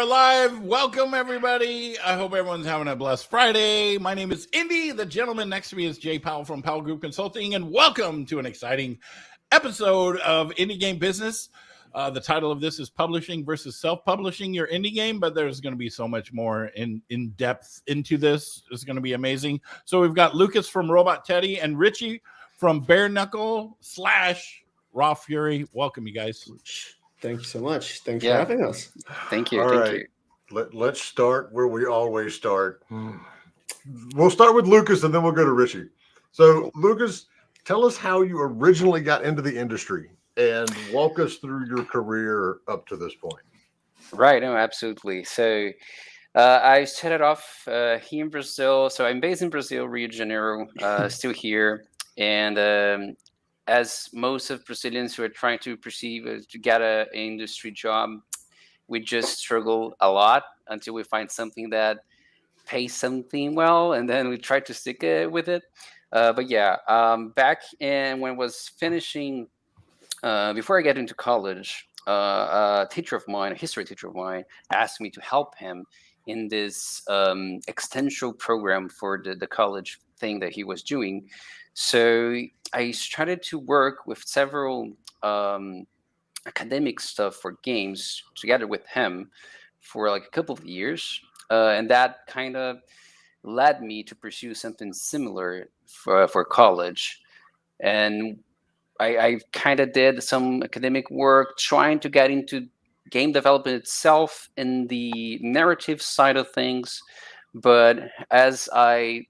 are live. Welcome, everybody. I hope everyone's having a blessed Friday. My name is Indy. The gentleman next to me is Jay Powell from Powell Group Consulting, and welcome to an exciting episode of Indie Game Business. The title of this is Publishing versus Self-Publishing Your Indie Game, but there's going to be so much more in depth into this. It's going to be amazing. So we've got Lucas from Robot Teddy and Richie from Bear Knuckle / Raw Fury. Welcome, you guys. Thank you so much. Thanks for having us. Thank you. All Thank right. you. Let's start where we always start. We'll start with Lucas and then we'll go to Richie. So, Lucas, tell us how you originally got into the industry and walk us through your career up to this point. Right. No, absolutely. So, I started off here in Brazil. So, I'm based in Brazil, Rio de Janeiro, still here. And as most of Brazilians who are trying to get an industry job, we just struggle a lot until we find something that pays something well, and then we try to stick with it. But yeah, back when I was finishing, before I get into college, a teacher of mine, a history teacher of mine, asked me to help him in this extension program for the college thing that he was doing. So I started to work with several academic stuff for games together with him for like a couple of years. And that kind of led me to pursue something similar for college. And I kind of did some academic work trying to get into game development itself in the narrative side of things. But as I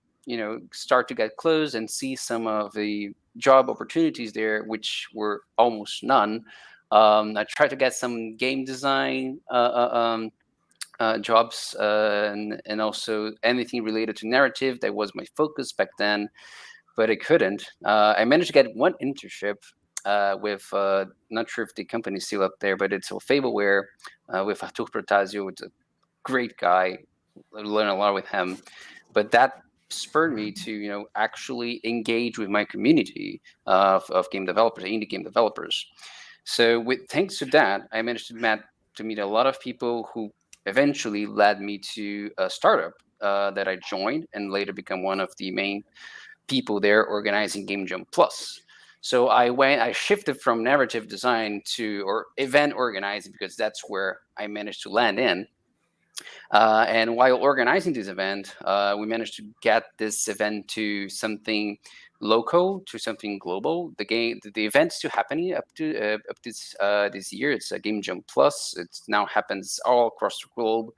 start to get close and see some of the job opportunities there, which were almost none, I tried to get some game design jobs and also anything related to narrative. That was my focus back then, but I couldn't. I managed to get one internship with, not sure if the company is still up there, but it's Fableware with Artur Protásio. It's a great guy. I learned a lot with him. But that spurred me to actually engage with my community of game developers, indie game developers. So thanks to that, I managed to meet a lot of people who eventually led me to a startup that I joined and later become one of the main people there organizing Game Jam Plus. So I shifted from narrative design or event organizing because that's where I managed to land in. And while organizing this event, we managed to get this event to something local, to something global. The event is still happening up to this year. It's a Game Jam Plus. It now happens all across the globe,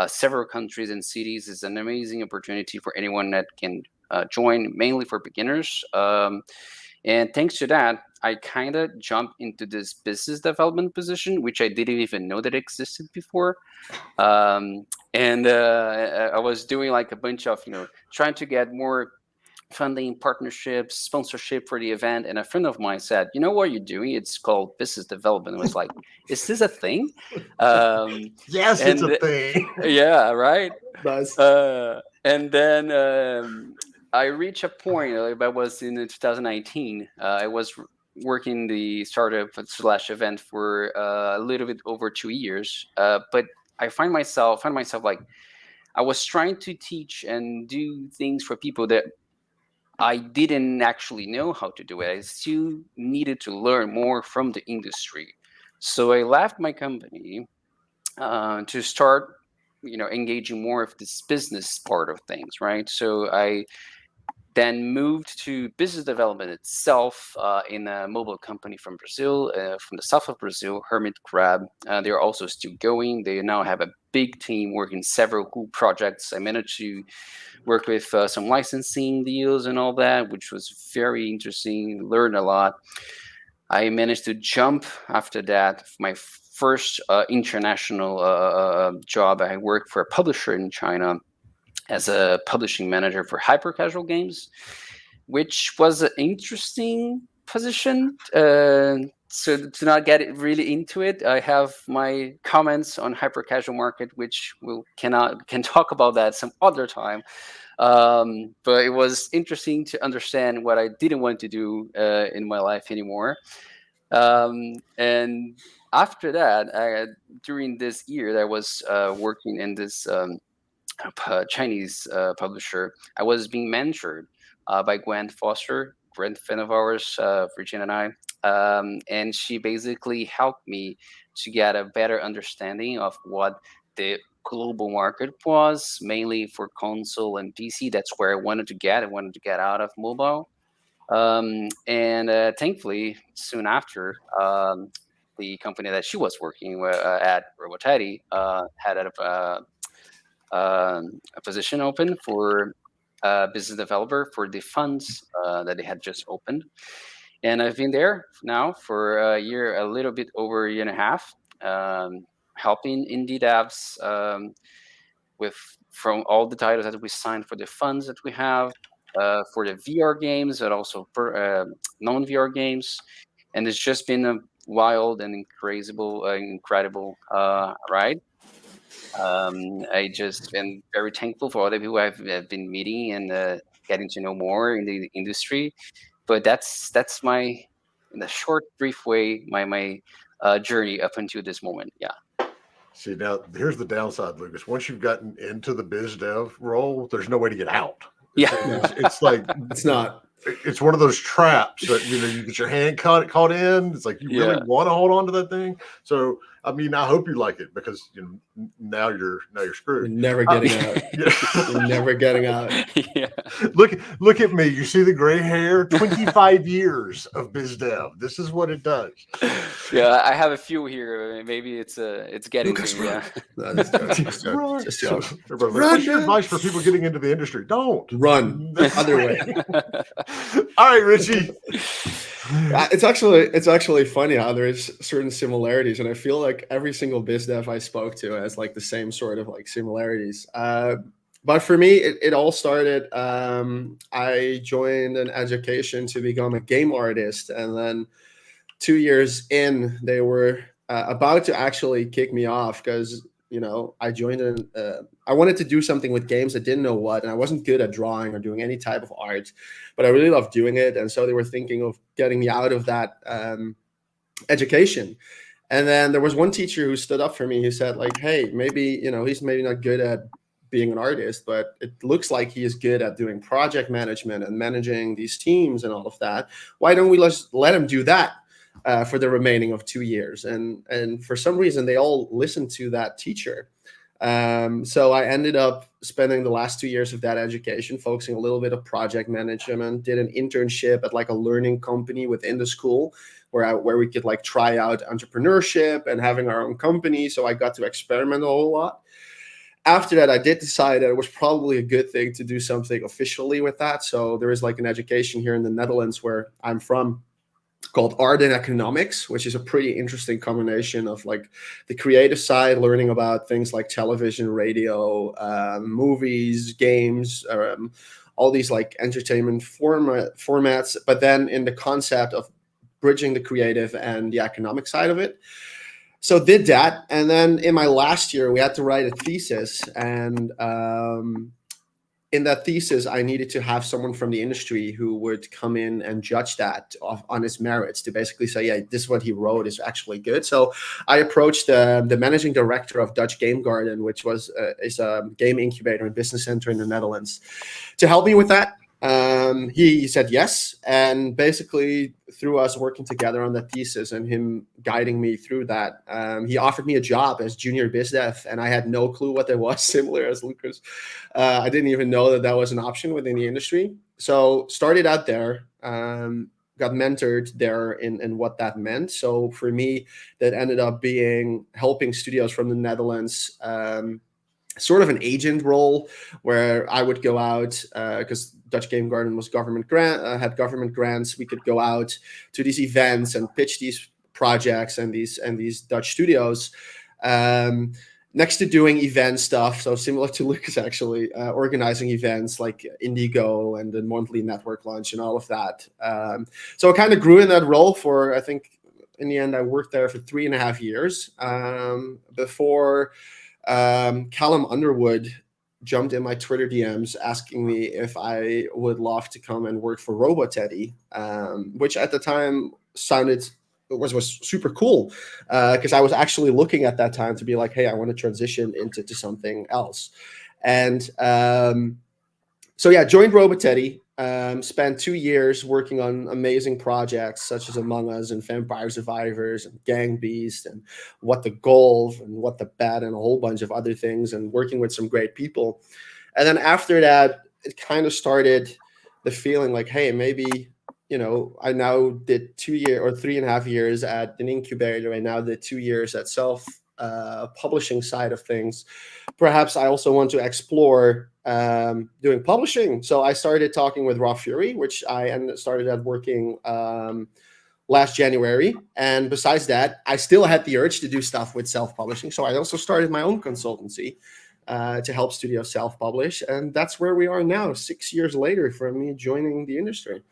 several countries and cities. It's an amazing opportunity for anyone that can join, mainly for beginners. And thanks to that, I kind of jumped into this business development position, which I didn't even know that existed before. And I was doing like a bunch of, trying to get more funding, partnerships, sponsorship for the event. And a friend of mine said, "You know what you're doing? It's called business development." I was like, "Is this a thing?" Yes, it's a thing. Yeah, right. Nice. And then I reached a point, that was in 2019. I was working the startup / event for a little bit over 2 years. But I find myself like I was trying to teach and do things for people that I didn't actually know how to do it. I still needed to learn more from the industry. So I left my company to start, engaging more of this business part of things, right? So I then moved to business development itself in a mobile company from Brazil, from the south of Brazil, Hermit Crab. They're also still going. They now have a big team working several cool projects. I managed to work with some licensing deals and all that, which was very interesting, learned a lot. I managed to jump after that. My first international job, I worked for a publisher in China as a publishing manager for hyper casual games, which was an interesting position. So to not get really into it, I have my comments on hyper casual market, which we can talk about that some other time. But it was interesting to understand what I didn't want to do in my life anymore. And after that, during this year that I was working in this Chinese publisher, I was being mentored by Gwen Foster, great friend of ours, Virginia and I. And she basically helped me to get a better understanding of what the global market was, mainly for console and PC. That's where I wanted to get. I wanted to get out of mobile. And thankfully, soon after, the company that she was working at, Roboteddy, had a position open for business developer for the funds that they had just opened. And I've been there now for a year, a little bit over a year and a half, helping indie devs with from all the titles that we signed for the funds that we have for the VR games, but also for non-VR games. And it's just been a wild and incredible ride. I just am very thankful for all the people I've been meeting and getting to know more in the industry. But that's my, in a short, brief way, my journey up until this moment. Yeah. See, now here's the downside, Lucas. Once you've gotten into the biz dev role, there's no way to get out. It's like It's not. It's one of those traps that you get your hand caught in. It's like you really want to hold on to that thing. So I mean, I hope you like it because now you're screwed. You're never getting out. You're never getting out. Yeah. Look at me. You see the gray hair? 25 years of biz dev. This is what it does. Yeah, I have a few here. Maybe it's getting Lucas, to me. Yeah. No, just joke. Just joke. What's your advice for people getting into the industry? Don't Run the other way. All right, Richie. It's actually funny how there's certain similarities, and I feel like every single biz dev I spoke to has like the same sort of like similarities. But for me, it all started. I joined an education to become a game artist, and then 2 years in, they were about to actually kick me off because I joined I wanted to do something with games. I didn't know what, and I wasn't good at drawing or doing any type of art, but I really loved doing it. And so they were thinking of getting me out of that education. And then there was one teacher who stood up for me who said, like, hey, maybe, he's maybe not good at being an artist, but it looks like he is good at doing project management and managing these teams and all of that. Why don't we let him do that for the remaining of 2 years? And for some reason, they all listened to that teacher. So I ended up spending the last 2 years of that education focusing a little bit of project management, did an internship at like a learning company within the school where we could like try out entrepreneurship and having our own company. So I got to experiment a whole lot. After that, I did decide that it was probably a good thing to do something officially with that. So there is like an education here in the Netherlands where I'm from called Art and Economics, which is a pretty interesting combination of like the creative side, learning about things like television, radio, movies, games, all these like entertainment formats, but then in the concept of bridging the creative and the economic side of it. So did that. And then in my last year, we had to write a thesis. And in that thesis, I needed to have someone from the industry who would come in and judge that on his merits to basically say, yeah, this is what he wrote is actually good. So I approached the managing director of Dutch Game Garden, which is a game incubator and business center in the Netherlands, to help me with that. He said yes, and basically through us working together on that thesis and him guiding me through that, he offered me a job as junior biz dev, and I had no clue what that was. Similar as Lucas, I didn't even know that was an option within the industry. So started out there, got mentored there in what that meant. So for me, that ended up being helping studios from the Netherlands. Sort of an agent role where I would go out because Dutch Game Garden was had government grants. We could go out to these events and pitch these projects and these Dutch studios. Next to doing event stuff, so similar to Lucas actually, organizing events like Indigo and the monthly network lunch and all of that. So I kind of grew in that role for, I think, in the end, I worked there for 3.5 years before. Callum Underwood jumped in my Twitter DMs asking me if I would love to come and work for Roboteddy, which at the time sounded was super cool, because I was actually looking at that time to be like, hey, I want to transition into something else. And so yeah, joined Roboteddy, spent 2 years working on amazing projects such as Among Us and Vampire Survivors and Gang Beast and What the Golf and What the Bet and a whole bunch of other things, and working with some great people. And then after that, it kind of started the feeling like, hey, maybe, I now did 2 year or 3.5 years at an incubator. I now did 2 years at self publishing side of things. Perhaps I also want to explore doing publishing. So I started talking with Raw Fury, which I started at working last January. And besides that, I still had the urge to do stuff with self-publishing. So I also started my own consultancy to help studios self-publish. And that's where we are now, 6 years later from me joining the industry.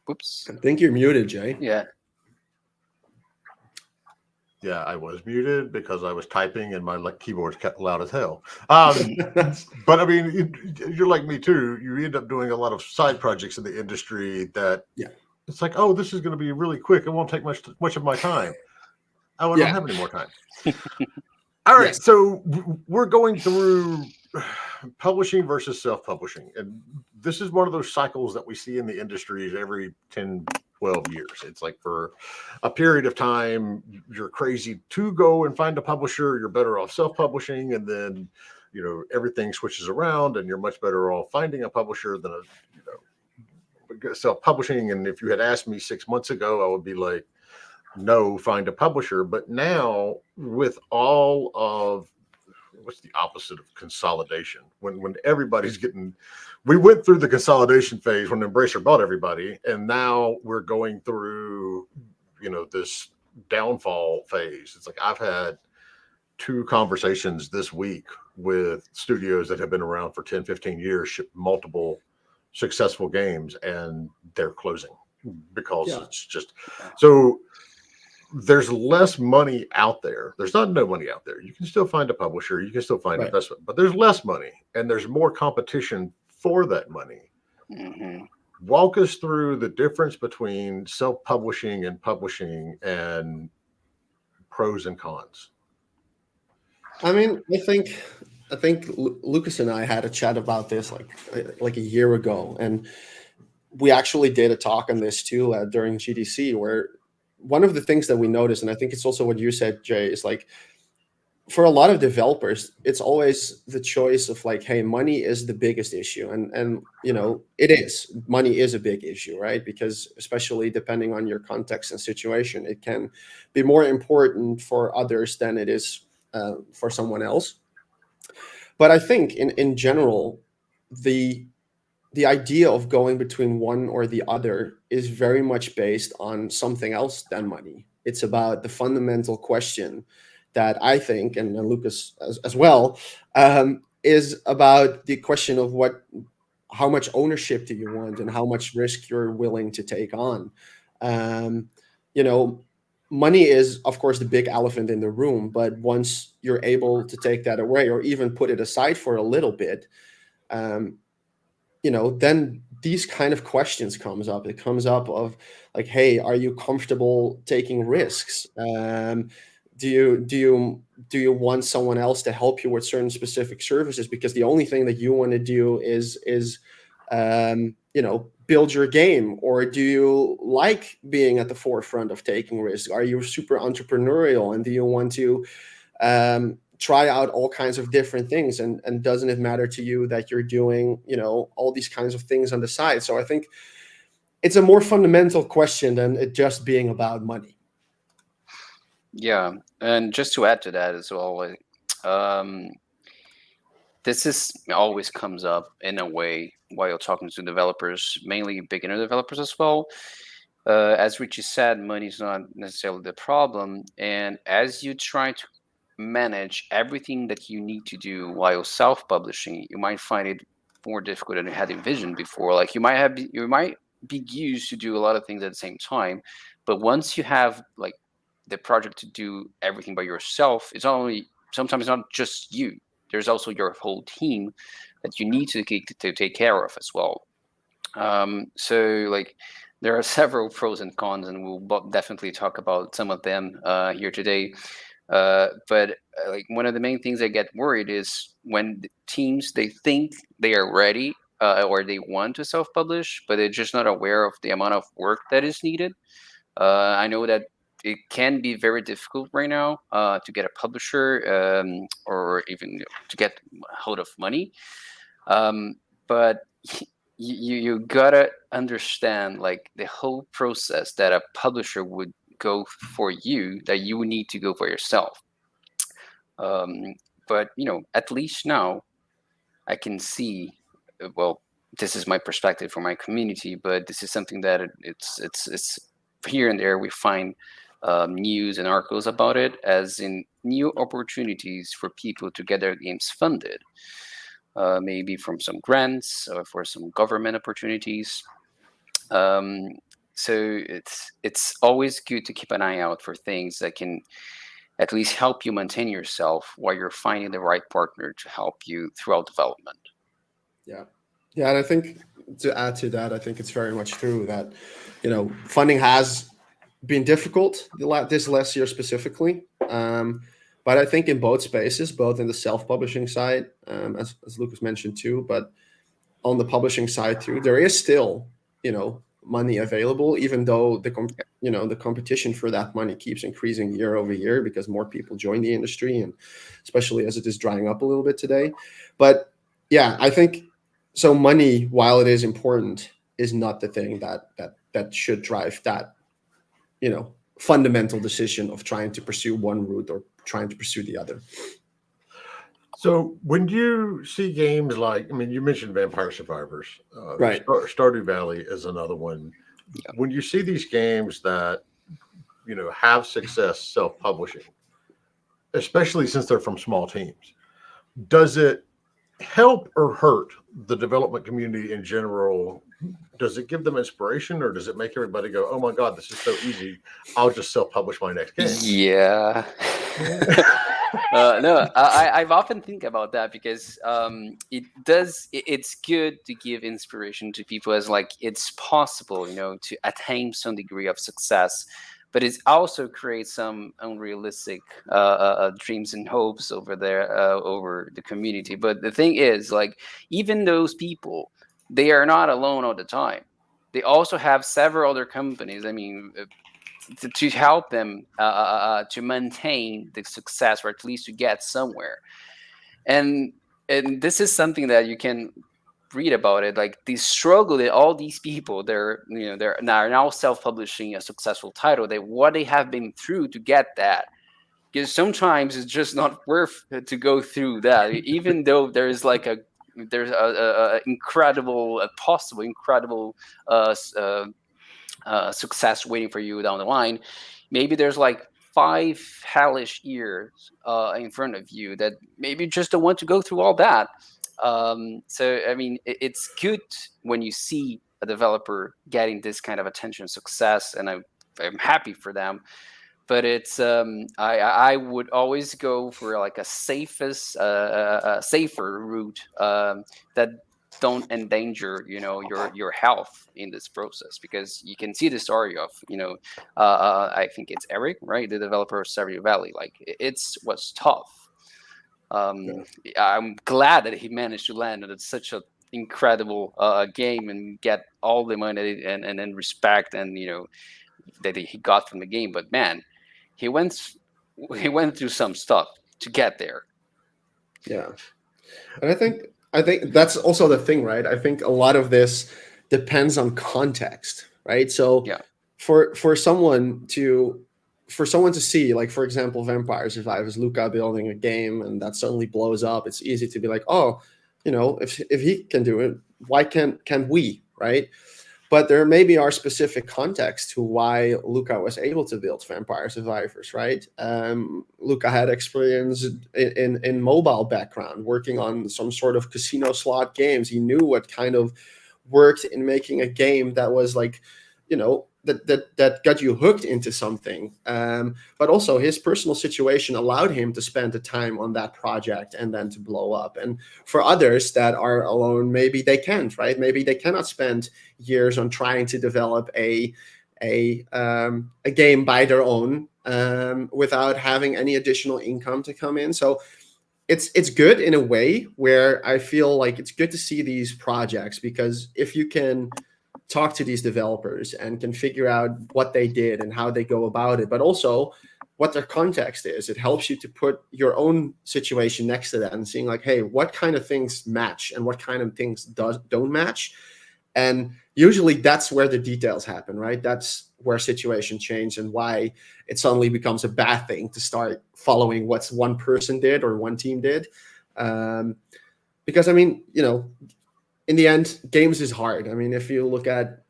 Oops. I think you're muted, Jay. Yeah. Yeah, I was muted because I was typing and my keyboard's kept loud as hell. But I mean, you're like me too. You end up doing a lot of side projects in the industry that it's like, oh, this is going to be really quick. It won't take much of my time. Oh, I don't have any more time. All right, so we're going through publishing versus self-publishing. And this is one of those cycles that we see in the industries every 10, 12 years. It's like for a period of time, you're crazy to go and find a publisher. You're better off self-publishing. And then, everything switches around and you're much better off finding a publisher than self-publishing. And if you had asked me 6 months ago, I would be like, no, find a publisher. But now with all of what's the opposite of consolidation? When everybody's we went through the consolidation phase when Embracer bought everybody, and now we're going through, this downfall phase. It's like I've had 2 conversations this week with studios that have been around for 10, 15 years, shipped multiple successful games, and they're closing because it's just so. There's less money out there. There's not no money out there. You can still find a publisher. You can still find investment, but there's less money and there's more competition for that money. Mm-hmm. Walk us through the difference between self-publishing and publishing and pros and cons. I mean, I think Lucas and I had a chat about this like a year ago, and we actually did a talk on this too during GDC, where one of the things that we noticed, and I think it's also what you said, Jay, is like for a lot of developers, it's always the choice of like, hey, money is the biggest issue. And it is. Money is a big issue, right? Because especially depending on your context and situation, it can be more important for others than it is for someone else. But I think in general, the idea of going between one or the other is very much based on something else than money. It's about the fundamental question that I think, and Lucas as well, is about the question of how much ownership do you want and how much risk you're willing to take on. Money is, of course, the big elephant in the room, but once you're able to take that away or even put it aside for a little bit, then these kind of questions comes up. It comes up of like, hey, are you comfortable taking risks? Do you want someone else to help you with certain specific services? Because the only thing that you want to do is build your game, or do you like being at the forefront of taking risks? Are you super entrepreneurial, and do you want to try out all kinds of different things, and doesn't it matter to you that you're doing all these kinds of things on the side? So I think it's a more fundamental question than it just being about money. Yeah, and just to add to that as well, this always comes up in a way while you're talking to developers, mainly beginner developers as well. As Richie said, money is not necessarily the problem, and as you try to manage everything that you need to do while self-publishing, you might find it more difficult than you had envisioned before. Like you might be used to do a lot of things at the same time, but once you have like the project to do everything by yourself, sometimes not just you. There's also your whole team that you need to take care of as well. So like there are several pros and cons, and we'll definitely talk about some of them here today. But like one of the main things I get worried is when the teams they think they are ready or they want to self-publish, but they're just not aware of the amount of work that is needed. I know that it can be very difficult right now to get a publisher or even to get hold of money. But you gotta understand like the whole process that a publisher would go for you that you need to go for yourself. But at least now I can see. Well, this is my perspective for my community, but this is something that it's here and there we find news and articles about it, as in new opportunities for people to get their games funded, maybe from some grants or for some government opportunities. So it's always good to keep an eye out for things that can at least help you maintain yourself while you're finding the right partner to help you throughout development. Yeah. Yeah. And I think to add to that, I think it's very much true that, funding has been difficult this last year specifically. But I think in both spaces, both in the self-publishing side, as Lucas mentioned too, but on the publishing side too, there is still, money available, even though the competition for that money keeps increasing year over year because more people join the industry, and especially as it is drying up a little bit today. But yeah, I think so. Money, while it is important, is not the thing that should drive that, fundamental decision of trying to pursue one route or trying to pursue the other. So when you see games like, you mentioned Vampire Survivors, Right. Stardew Valley is another one. Yeah. When you see these games that, have success self-publishing, especially since they're from small teams, does it help or hurt the development community in general? Does it give them inspiration, or does it make everybody go, oh my God, this is so easy, I'll just self-publish my next game? Yeah. No, I've often think about that because it's good to give inspiration to people as like it's possible, to attain some degree of success, but it also creates some unrealistic dreams and hopes over there over the community. But the thing is, like, even those people, they are not alone all the time. They also have several other companies. To help them to maintain the success, or at least to get somewhere. And this is something that you can read about it, like the struggle that all these people they're now self-publishing a successful title, what they have been through to get that. Because sometimes it's just not worth to go through that, even though there's a incredible, possible incredible success waiting for you down the line. Maybe there's like 5 hellish years in front of you that maybe you just don't want to go through all that. So it's good when you see a developer getting this kind of attention and success, and I'm happy for them. But it's I would always go for like a safer route that don't endanger your health in this process, because you can see the story of I think it's Eric, right, the developer of Stardew Valley. Like it was tough. I'm glad that he managed to land at such an incredible game and get all the money and respect and that he got from the game. But man, he went through some stuff to get there. Yeah, and I think that's also the thing, right? I think a lot of this depends on context, right? So yeah, for someone to see, like, for example, Vampire Survivors, Luca building a game and that suddenly blows up, it's easy to be like, oh, if he can do it, why can we, right? But there maybe are specific context to why Luca was able to build Vampire Survivors, right? Luca had experience in mobile background, working on some sort of casino slot games. He knew what kind of worked in making a game that was like, that got you hooked into something. But also his personal situation allowed him to spend the time on that project and then to blow up. And for others that are alone, maybe they can't, right? Maybe they cannot spend years on trying to develop a game by their own without having any additional income to come in. So it's good in a way where I feel like it's good to see these projects, because if you can talk to these developers and can figure out what they did and how they go about it, but also what their context is, it helps you to put your own situation next to that and seeing like, hey, what kind of things match and what kind of things don't match. And usually that's where the details happen, right? That's where situation change and why it suddenly becomes a bad thing to start following what one person did or one team did. Because I mean, in the end, games is hard. I mean, if you look at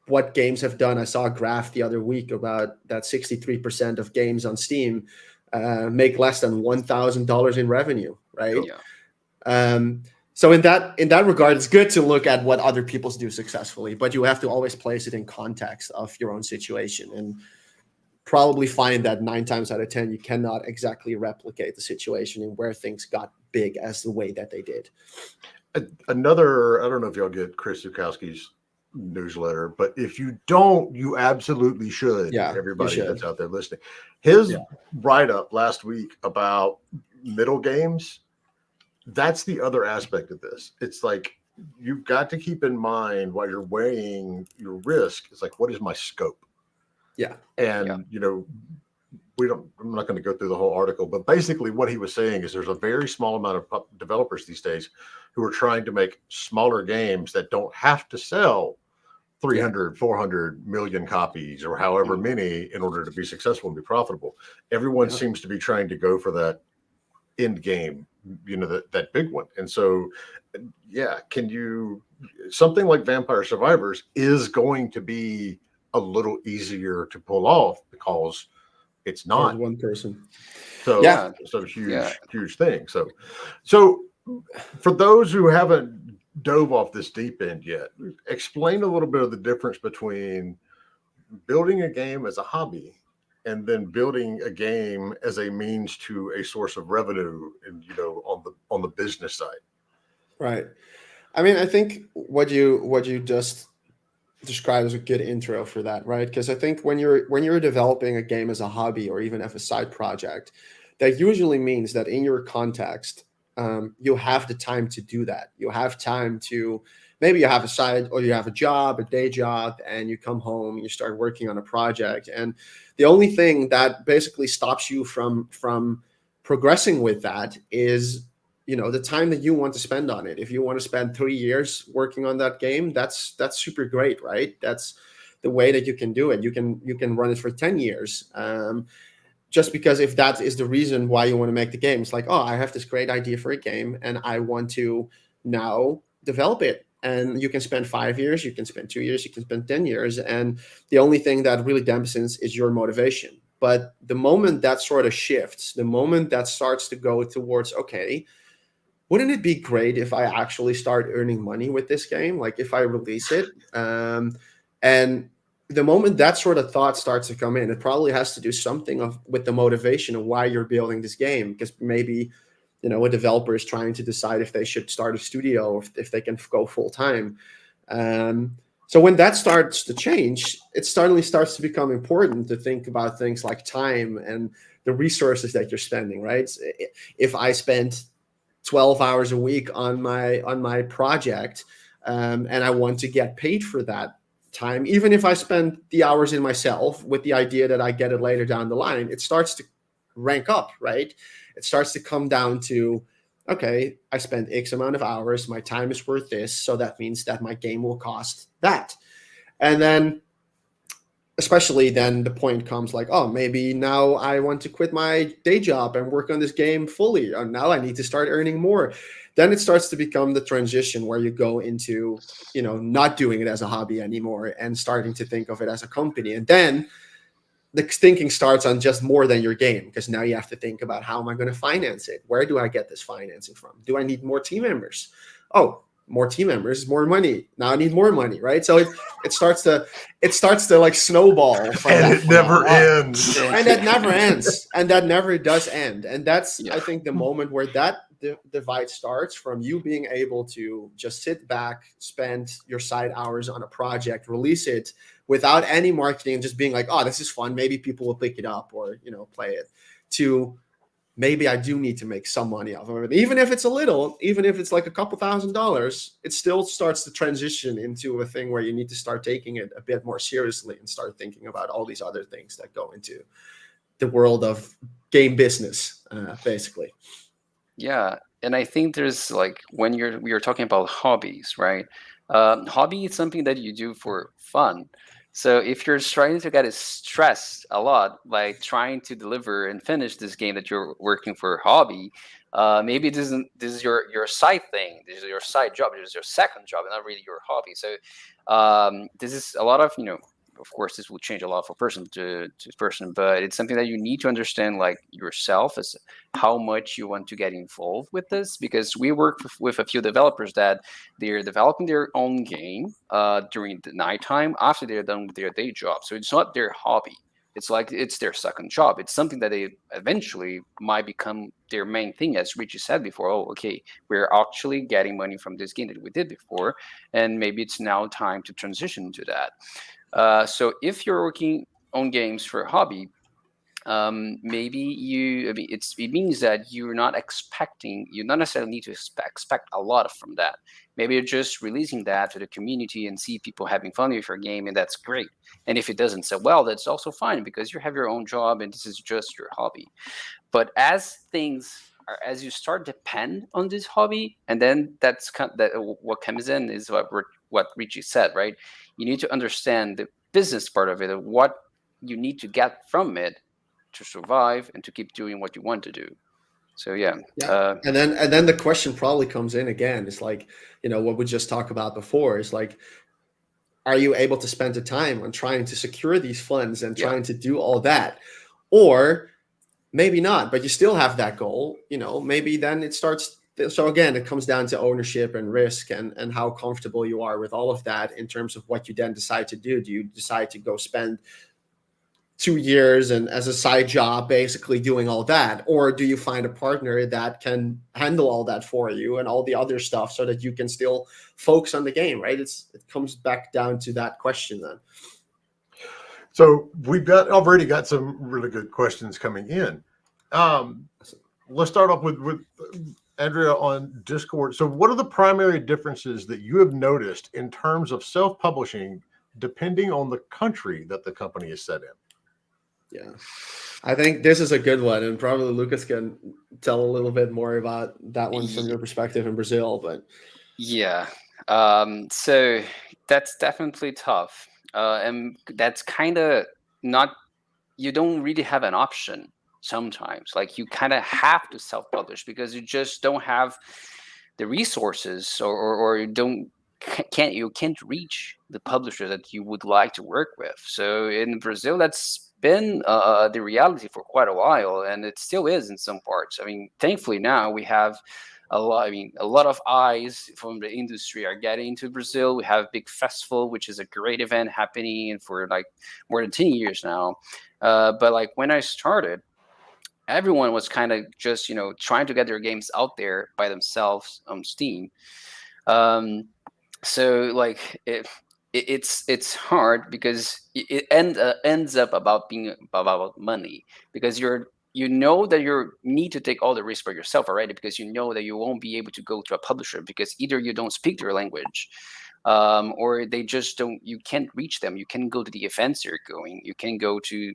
what games have done, I saw a graph the other week about that 63% of games on Steam make less than $1,000 in revenue, right? Yeah. So in that regard, it's good to look at what other people do successfully, but you have to always place it in context of your own situation, and probably find that 9 times out of 10 you cannot exactly replicate the situation and where things got big as the way that they did. Another, I don't know if y'all get Chris Zukowski's newsletter, but if you don't, you absolutely should. Yeah, everybody you should. that's out there listening. His write-up last week about middle games, that's the other aspect of this. It's like you've got to keep in mind while you're weighing your risk, it's like, what is my scope? Yeah. And I'm not going to go through the whole article, but basically what he was saying is there's a very small amount of developers these days who are trying to make smaller games that don't have to sell 300, 400 million copies or however many in order to be successful and be profitable. Everyone seems to be trying to go for that end game, that big one. And so, something like Vampire Survivors is going to be a little easier to pull off because it's not one person. So it's a huge thing. So for those who haven't dove off this deep end yet, explain a little bit of the difference between building a game as a hobby and then building a game as a means to a source of revenue, and on the business side. Right. I mean, I think what you just described as a good intro for that, right? Because I think when you're developing a game as a hobby or even as a side project, that usually means that in your context, you have the time to do that. You have time to, maybe you have a side or you have a day job, and you come home and you start working on a project. And the only thing that basically stops you from progressing with that is, the time that you want to spend on it. If you want to spend 3 years working on that game, that's super great, right? That's the way that you can do it. You can run it for 10 years. Just because if that is the reason why you want to make the game, it's like, oh, I have this great idea for a game and I want to now develop it. And you can spend 5 years, you can spend 2 years, you can spend 10 years. And the only thing that really dampens is your motivation. But the moment that sort of shifts, the moment that starts to go towards, okay, wouldn't it be great if I actually start earning money with this game? Like if I release it, and the moment that sort of thought starts to come in, it probably has to do something with the motivation of why you're building this game. Because maybe, a developer is trying to decide if they should start a studio or if they can go full time. So when that starts to change, it suddenly starts to become important to think about things like time and the resources that you're spending, right? If I spend 12 hours a week on my project, and I want to get paid for that time, even if I spend the hours in myself with the idea that I get it later down the line, it starts to rank up, right? It starts to come down to, okay, I spent X amount of hours, my time is worth this, so that means that my game will cost that. And then especially then the point comes like, oh, maybe now I want to quit my day job and work on this game fully. Or now I need to start earning more. Then it starts to become the transition where you go into, not doing it as a hobby anymore and starting to think of it as a company. And then the thinking starts on just more than your game, because now you have to think about, how am I going to finance it? Where do I get this financing from? Do I need more team members? Oh, more team members, more money. Now I need more money, right? So it starts to like snowball from And that it point never on. ends. And that never ends, and that never does end. And that's Yeah. I think the moment where that divide starts, from you being able to just sit back, spend your side hours on a project, release it without any marketing, and just being like, oh, this is fun, maybe people will pick it up or play it, to maybe I do need to make some money off of it. Even if it's a little, even if it's like a couple $1,000s, it still starts to transition into a thing where you need to start taking it a bit more seriously and start thinking about all these other things that go into the world of game business, basically. Yeah, and I think there's like when we are talking about hobbies, right? Hobby is something that you do for fun. So if you're trying to get stressed a lot by trying to deliver and finish this game that you're working for a hobby, maybe this is your side thing. This is your side job. This is your second job, and not really your hobby. So this is a lot of Of course, this will change a lot from person to person, but it's something that you need to understand, like yourself, as how much you want to get involved with this. Because we work with a few developers that they're developing their own game during the nighttime after they're done with their day job. So it's not their hobby. It's like it's their second job. It's something that they eventually might become their main thing, as Richie said before. Oh, okay, we're actually getting money from this game that we did before, and maybe it's now time to transition to that. So if you're working on games for a hobby, maybe it means that you not necessarily need to expect a lot from that. Maybe you're just releasing that to the community and see people having fun with your game, and that's great. And if it doesn't sell well, that's also fine, because you have your own job and this is just your hobby. But as you start to depend on this hobby, and then what comes in is what Richie said, right? You need to understand the business part of it, of what you need to get from it to survive and to keep doing what you want to do. So yeah. And then the question probably comes in again. It's like, what we just talked about before is like, are you able to spend the time on trying to secure these funds and trying to do all that? Or maybe not, but you still have that goal, maybe then it starts. So again, it comes down to ownership and risk and how comfortable you are with all of that in terms of what you then decide to do. Do you decide to go spend 2 years and as a side job basically doing all that, or do you find a partner that can handle all that for you and all the other stuff so that you can still focus on the game, right? It comes back down to that question then. So we've already got some really good questions coming in. Let's start off with Andrea on Discord. So what are the primary differences that you have noticed in terms of self-publishing depending on the country that the company is set in? Yeah, I think this is a good one, and probably Lucas can tell a little bit more about that one from your perspective in Brazil. But yeah, so that's definitely tough, and that's kind of not. You don't really have an option sometimes. Like you kind of have to self-publish because you just don't have the resources, or you can't reach the publisher that you would like to work with. So in Brazil, that's been the reality for quite a while, and it still is in some parts. I mean, thankfully now we have a lot of eyes from the industry are getting into Brazil. We have Big Festival, which is a great event happening for like more than 10 years now. But like when I started, everyone was kind of just trying to get their games out there by themselves on Steam. So like it's hard because it ends up about being about money, because you know that you need to take all the risk by yourself already, because you know that you won't be able to go to a publisher because either you don't speak their language, or they just don't. You can't reach them. You can't go to the events they're going. You can't go to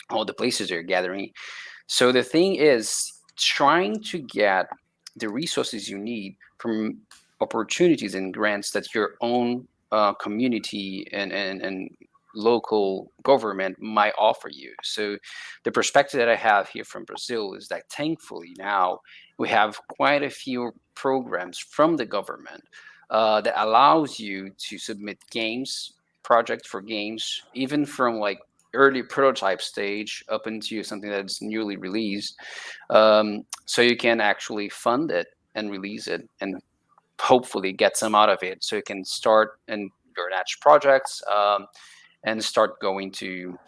all the places they're gathering. So the thing is trying to get the resources you need from opportunities and grants that your own community and local government might offer you. So the perspective that I have here from Brazil is that thankfully now we have quite a few programs from the government that allows you to submit projects for games, even from like early prototype stage up into something that's newly released. So you can actually fund it and release it and hopefully get some out of it, so you can start in your next projects, and start going to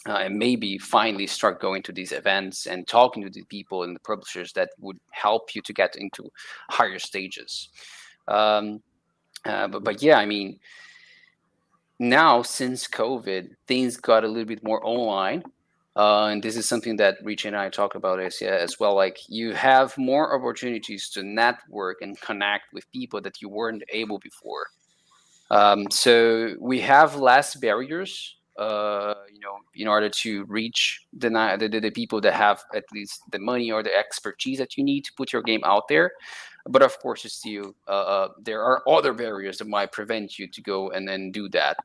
and maybe finally start going to these events and talking to the people and the publishers that would help you to get into higher stages. But yeah, I mean, now since COVID, things got a little bit more online. And this is something that Richie and I talk about as well. Like, you have more opportunities to network and connect with people that you weren't able before. So we have less barriers, in order to reach the people that have at least the money or the expertise that you need to put your game out there. But of course, there are other barriers that might prevent you to go and then do that.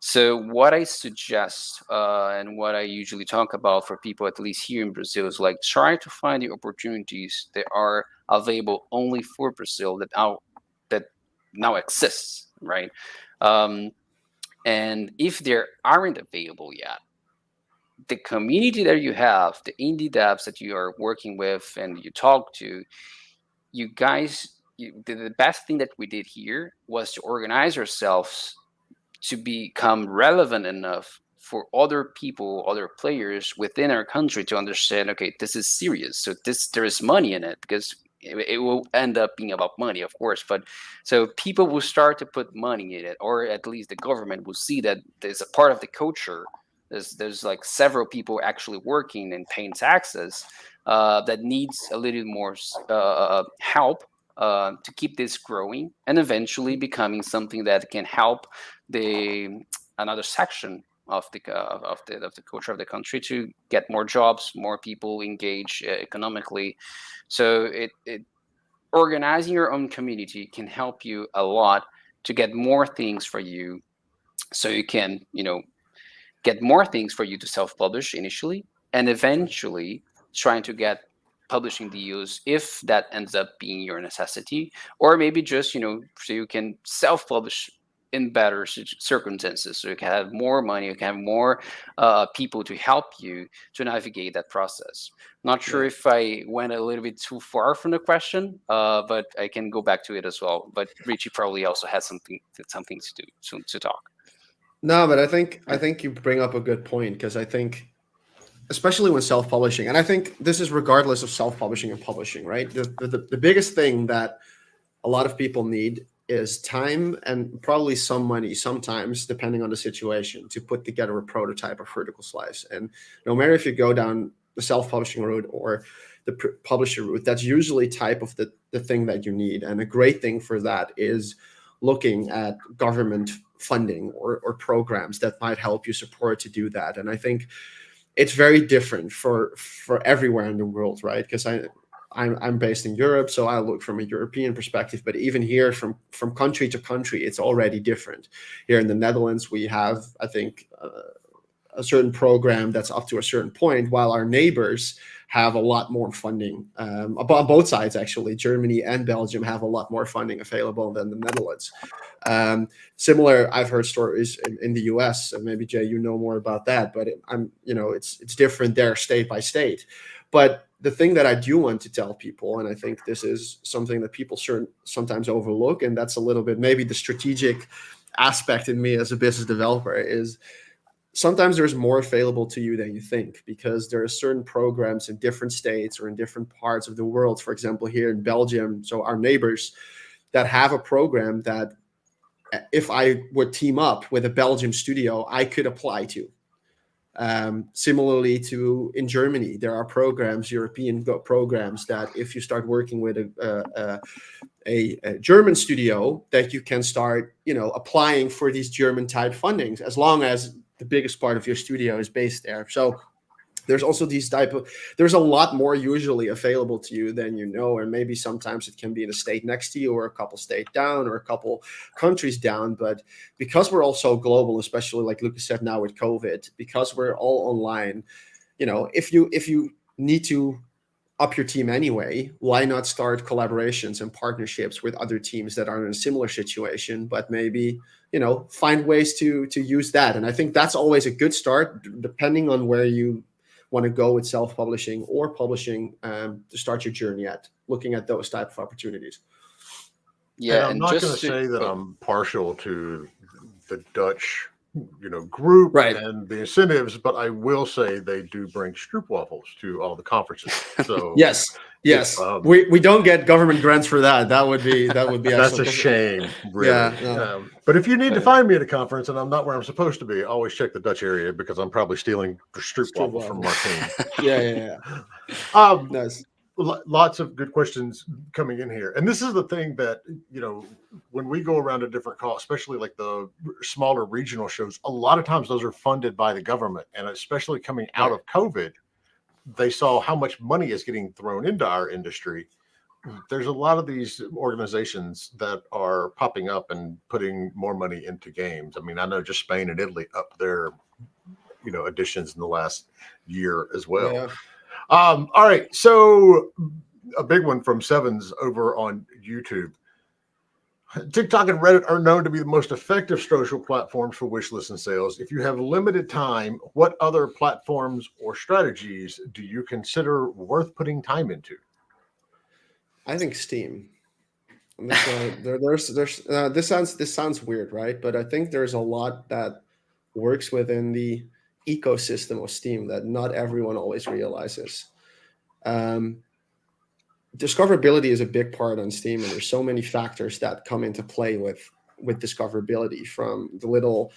So what I suggest, and what I usually talk about for people, at least here in Brazil, is like, try to find the opportunities that are available only for Brazil that now exists, right? And if there aren't available yet, the community that you have, the indie devs that you are working with and you talk to, you guys, the best thing that we did here was to organize ourselves to become relevant enough for other people, other players within our country to understand, okay, this is serious. So there is money in it, because it will end up being about money, of course. But so people will start to put money in it, or at least the government will see that there's a part of the culture. There's like several people actually working and paying taxes, that needs a little more help, to keep this growing and eventually becoming something that can help another section of the culture of the country to get more jobs, more people engaged economically. So organizing your own community can help you a lot to get more things for you, so you can get more things for you to self-publish initially, and eventually trying to get publishing deals if that ends up being your necessity, or maybe just so you can self-publish in better circumstances, so you can have more money, you can have more people to help you to navigate that process. Not sure if I went a little bit too far from the question, but I can go back to it as well. But Richie probably also has something to talk. No, but I think you bring up a good point, because I think, especially when self-publishing, and I think this is regardless of self-publishing and publishing, right? The biggest thing that a lot of people need is time and probably some money sometimes, depending on the situation, to put together a prototype or vertical slice. And no matter if you go down the self-publishing route or the publisher route, that's usually type of the thing that you need. And a great thing for that is looking at government funding or programs that might help you support to do that. And I think it's very different for everywhere in the world, right? Because I'm based in Europe, so I look from a European perspective, but even here from country to country, it's already different. Here in the Netherlands, we have, I think, a certain program that's up to a certain point, while our neighbors have a lot more funding. On both sides, actually, Germany and Belgium have a lot more funding available than the Netherlands. Similar, I've heard stories in the US, and maybe Jay, you know more about that, but it's different there state by state. But the thing that I do want to tell people, and I think this is something that people sometimes overlook, and that's a little bit maybe the strategic aspect in me as a business developer, is sometimes there's more available to you than you think, because there are certain programs in different states or in different parts of the world. For example, here in Belgium, so our neighbors, that have a program that if I would team up with a Belgium studio, I could apply to. Similarly to in Germany, there are programs, European programs, that if you start working with a German studio, that you can start, applying for these German type fundings, as long as the biggest part of your studio is based there. So there's also there's a lot more usually available to you than and maybe sometimes it can be in a state next to you, or a couple states down, or a couple countries down. But because we're all so global, especially like Lucas said now with COVID, because we're all online, if you need to up your team anyway, why not start collaborations and partnerships with other teams that are in a similar situation, but maybe find ways to use that. And I think that's always a good start, depending on where you want to go with self-publishing or publishing, to start your journey at looking at those type of opportunities. Yeah, And I'm and not going to just to, say that I'm partial to the Dutch, group Right. and the incentives, but I will say they do bring stroopwafels to all the conferences. So Yes. if Yes. We don't get government grants for that. That would be that's excellent. a 'Cause- shame, really. Yeah. No. But if you need to Uh, find me at a conference and I'm not where I'm supposed to be, always check the Dutch area because I'm probably stealing stroopwafels from Stroopwafel. Martine. Yeah. Um, Nice. Lots of good questions coming in here, and this is the thing that when we go around to different calls, especially like the smaller regional shows, a lot of times those are funded by the government, and especially coming out Right. of COVID, they saw how much money is getting thrown into our industry. There's a lot of these organizations that are popping up and putting more money into games. I mean, I know just Spain and Italy up their additions in the last year as well. Yeah. All right, so a big one from Sevens over on YouTube. TikTok and Reddit are known to be the most effective social platforms for wish list and sales. If you have limited time, what other platforms or strategies do you consider worth putting time into? I think Steam. And that's why there's this sounds weird, right? But I think there's a lot that works within the ecosystem of Steam that not everyone always realizes. Um, discoverability is a big part on Steam, and there's so many factors that come into play with discoverability, from the little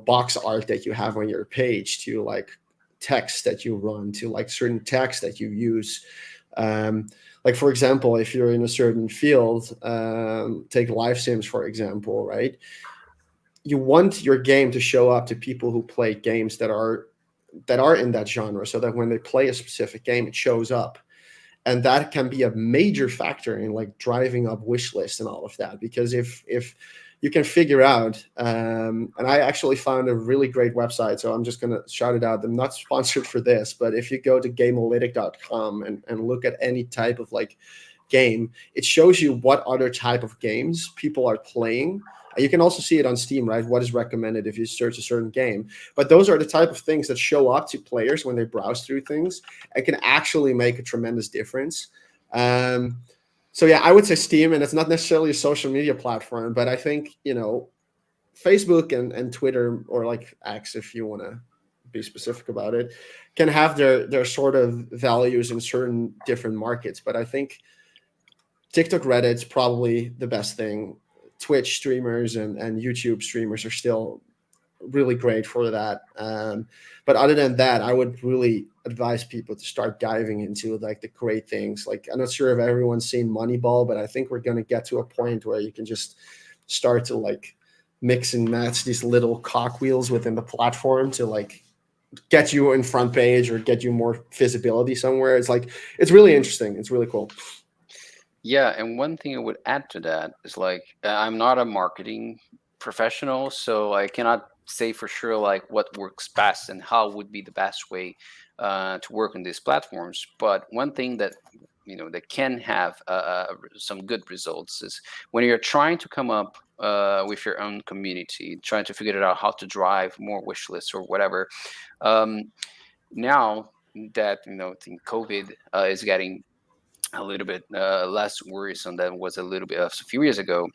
box art that you have on your page to like text that you run to like certain text that you use. Like for example, if you're in a certain field, take live sims for example, right? You want your game to show up to people who play games that are in that genre, so that when they play a specific game, it shows up. And that can be a major factor in like driving up wish lists and all of that, because if you can figure out, and I actually found a really great website, so I'm just going to shout it out. I'm not sponsored for this, but if you go to gamealytic.com and look at any type of like game, it shows you what other type of games people are playing. You can also see it on Steam, right? What is recommended if you search a certain game. But those are the type of things that show up to players when they browse through things and can actually make a tremendous difference. So yeah, I would say Steam, and it's not necessarily a social media platform, but I think, Facebook and Twitter, or like X, if you want to be specific about it, can have their sort of values in certain different markets. But I think TikTok, Reddit's probably the best thing. Twitch streamers and YouTube streamers are still really great for that. But other than that, I would really advise people to start diving into like the great things. Like, I'm not sure if everyone's seen Moneyball, but I think we're going to get to a point where you can just start to like mix and match these little cogwheels within the platform to like get you in front page or get you more visibility somewhere. It's really interesting. It's really cool. Yeah, and one thing I would add to that is like I'm not a marketing professional, so I cannot say for sure like what works best and how would be the best way to work on these platforms. But one thing that that can have some good results is when you're trying to come up with your own community, trying to figure out how to drive more wish lists or whatever. Now that I think COVID is getting a little bit less worrisome than was a little bit a few years ago.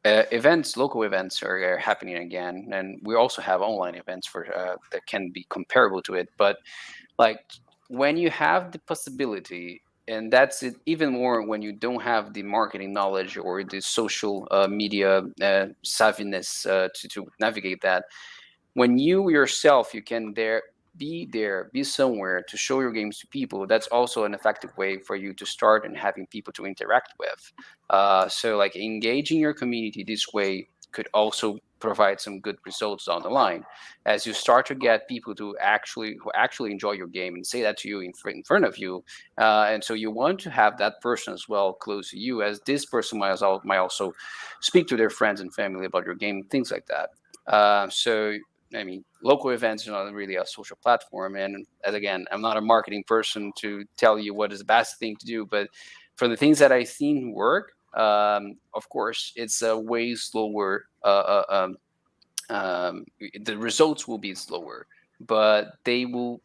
Local events are happening again, and we also have online events for that can be comparable to it. But like when you have the possibility, and that's it even more when you don't have the marketing knowledge or the social media savviness to navigate that. When you yourself, you can be somewhere to show your games to people. That's also an effective way for you to start and having people to interact with. So like engaging your community this way could also provide some good results down the line as you start to get people who actually enjoy your game and say that to you in front of you. And so you want to have that person as well close to you, as this person might also speak to their friends and family about your game, things like that. So I mean, local events are not really a social platform. And as again, I'm not a marketing person to tell you what is the best thing to do. But for the things that I've seen work, of course, it's a way slower. The results will be slower. but they will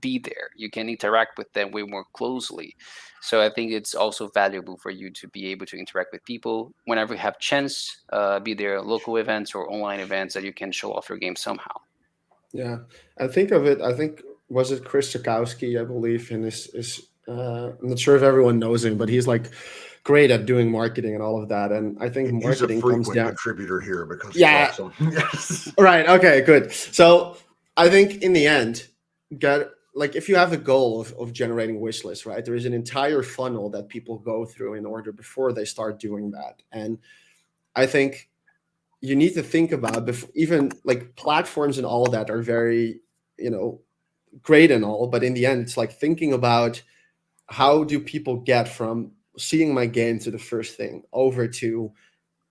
be there. You can interact with them way more closely. So I think it's also valuable for you to be able to interact with people whenever you have chance, be there local events or online events that you can show off your game somehow. Yeah, I think of it. I think was it Chris Sikowski, I believe, and I'm not sure if everyone knows him, but he's like great at doing marketing and all of that. And I think He's a marketing comes frequent down. contributor here because he's Yeah. awesome. Yes. Right. Okay. Good. So I think in the end, if you have the goal of generating wish lists, right? There is an entire funnel that people go through in order before they start doing that, and I think you need to think about even like platforms and all that are very, great and all, but in the end, it's like thinking about how do people get from seeing my game to the first thing over to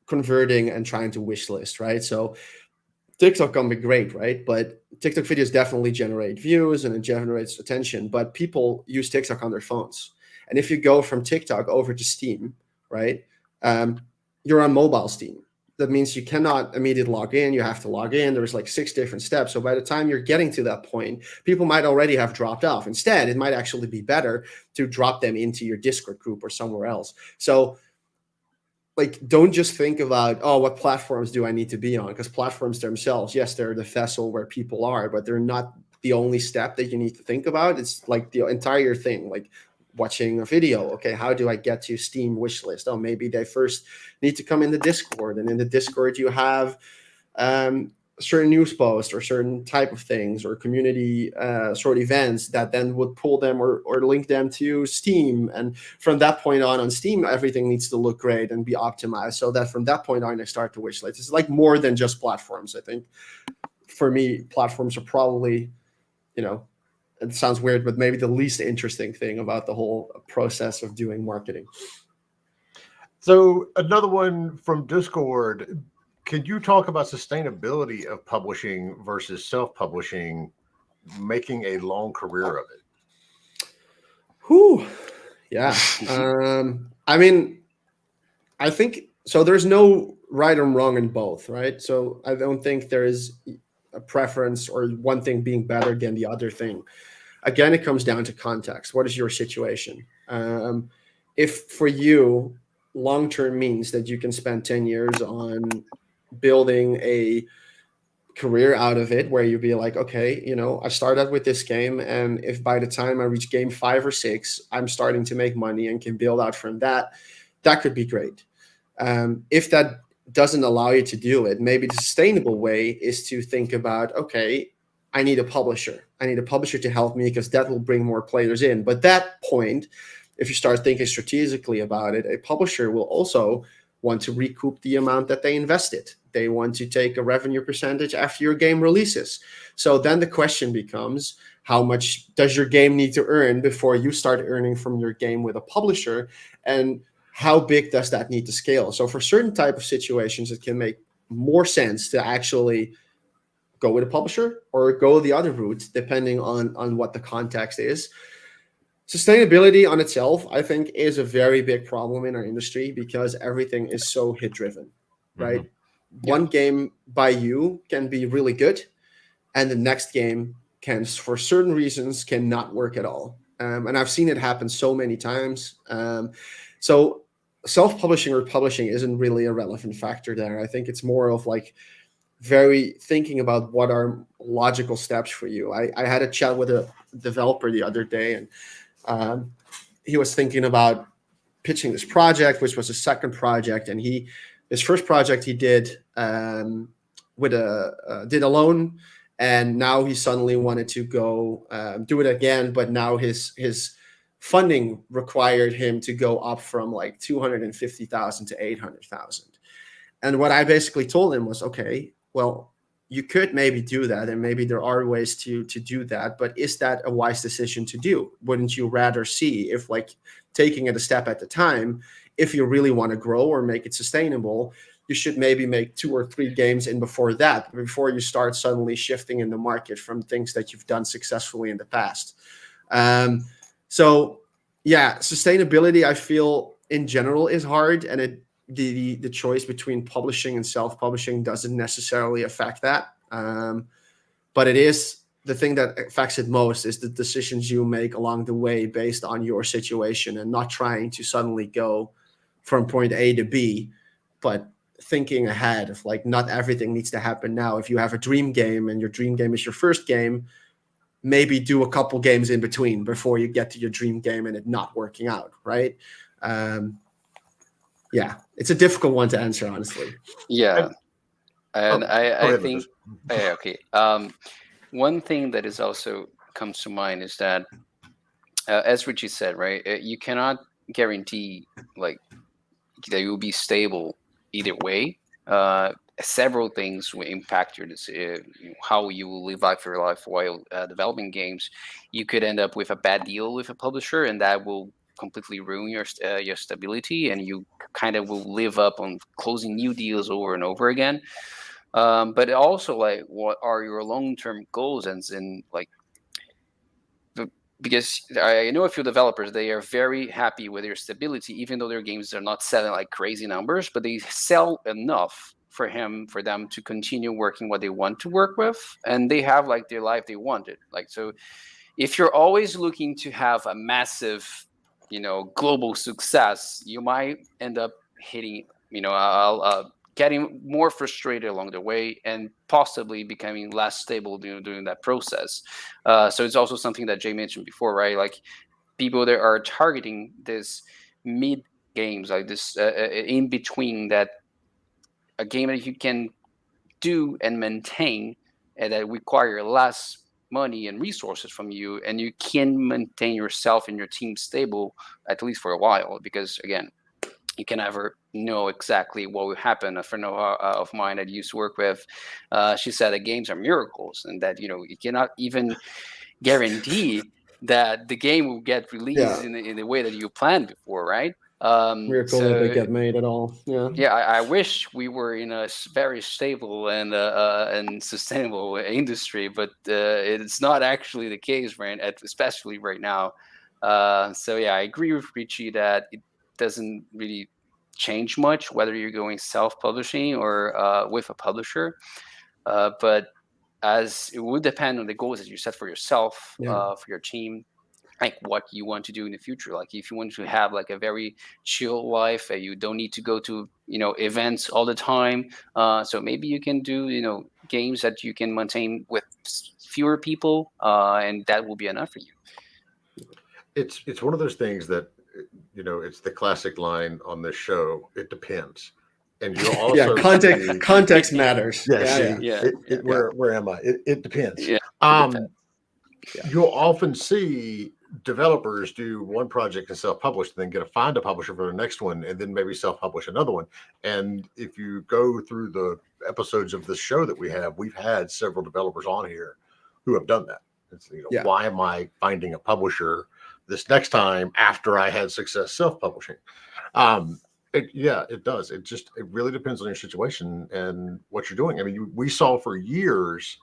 converting and trying to wish list, right? So TikTok can be great, right? But TikTok videos definitely generate views and it generates attention, but people use TikTok on their phones. And if you go from TikTok over to Steam, right? You're on mobile Steam. That means you cannot immediately log in. You have to log in. There's like 6 different steps. So by the time you're getting to that point, people might already have dropped off. Instead, it might actually be better to drop them into your Discord group or somewhere else. So don't just think about, oh, what platforms do I need to be on? Because platforms themselves, yes, they're the vessel where people are, but they're not the only step that you need to think about. It's like the entire thing, like watching a video. Okay, how do I get to Steam wishlist? Oh, maybe they first need to come in the Discord, and in the Discord you have certain news posts or certain type of things or community sort of events that then would pull them or link them to Steam. And from that point on Steam, everything needs to look great and be optimized so that from that point on, they start to wish list. It's like more than just platforms. I think for me, platforms are probably, it sounds weird, but maybe the least interesting thing about the whole process of doing marketing. So another one from Discord. Can you talk about sustainability of publishing versus self-publishing, making a long career of it? Whew. Yeah. I mean, I think so. There's no right or wrong in both, right? So I don't think there is a preference or one thing being better than the other thing. Again, it comes down to context. What is your situation? If for you, long-term means that you can spend 10 years on building a career out of it, where you'd be like, okay, I started with this game, and if by the time I reach game 5 or 6, I'm starting to make money and can build out from that, that could be great. If that doesn't allow you to do it, maybe the sustainable way is to think about, okay, I need a publisher. I need a publisher to help me because that will bring more players in. But that point, if you start thinking strategically about it, a publisher will also want to recoup the amount that they invested. They want to take a revenue percentage after your game releases. So then the question becomes, how much does your game need to earn before you start earning from your game with a publisher? And how big does that need to scale? So for certain type of situations, it can make more sense to actually go with a publisher or go the other route, depending on what the context is. Sustainability on itself, I think, is a very big problem in our industry because everything is so hit driven, right? Mm-hmm. One game by you can be really good, and the next game can, for certain reasons, cannot work at all. And I've seen it happen so many times. So self-publishing or publishing isn't really a relevant factor there. I think it's more of like very thinking about what are logical steps for you. I had a chat with a developer the other day, and he was thinking about pitching this project, which was his second project. And his first project he did did alone, and now he suddenly wanted to go do it again. But now his funding required him to go up from like 250,000 to 800,000. And what I basically told him was, okay, well, you could maybe do that, and maybe there are ways to do that, but is that a wise decision to do? Wouldn't you rather see if, like, taking it a step at a time, if you really want to grow or make it sustainable, you should maybe make 2 or 3 games in before that, before you start suddenly shifting in the market from things that you've done successfully in the past. So yeah, sustainability, I feel in general is hard, and the choice between publishing and self-publishing doesn't necessarily affect that. But it is the thing that affects it most is the decisions you make along the way based on your situation, and not trying to suddenly go from point A to B, but thinking ahead of like, not everything needs to happen now. If you have a dream game and your dream game is your first game, maybe do a couple games in between before you get to your dream game and it not working out, right? Yeah, it's a difficult one to answer, honestly. Yeah. And go I ahead, think, Lucas. okay. One thing that is also comes to mind is that, as Richie said, right, you cannot guarantee like that you will be stable either way. Several things will impact your how you will live out your life while developing games. You could end up with a bad deal with a publisher, and that will completely ruin your stability, and you kind of will live up on closing new deals over and over again. But also, like, what are your long-term goals? And in like, because I know a few developers, they are very happy with their stability, even though their games are not selling like crazy numbers, but they sell enough for them to continue working what they want to work with, and they have like their life they wanted. Like, so if you're always looking to have a massive, global success, you might end up hitting, getting more frustrated along the way, and possibly becoming less stable during that process. So it's also something that Jay mentioned before, right? Like, people that are targeting this mid games, like this in between, that a game that you can do and maintain, and that require less money and resources from you, and you can maintain yourself and your team stable at least for a while. Because again, you can never know exactly what will happen. A friend of mine that I used to work with, she said that games are miracles, and that you cannot even guarantee that the game will get released in the way that you planned before, right? Miracle that they get made at all. Yeah, I wish we were in a very stable and sustainable industry, but it's not actually the case, right? Especially right now. So yeah, I agree with Richie that it doesn't really change much whether you're going self-publishing or with a publisher. But as it would depend on the goals that you set for yourself, for your team, like what you want to do in the future. Like, if you want to have like a very chill life, you don't need to go to events all the time, so maybe you can do games that you can maintain with fewer people, and that will be enough for you. It's one of those things that it's the classic line on this show. It depends. And you'll also context matters. Where am I? It depends. Yeah. You'll often see developers do one project and self-publish, then find a publisher for the next one, and then maybe self-publish another one. And if you go through the episodes of this show that we've had several developers on here who have done that. It's, why am I finding a publisher this next time after I had success self-publishing? It does. It really depends on your situation and what you're doing. I mean, we saw for years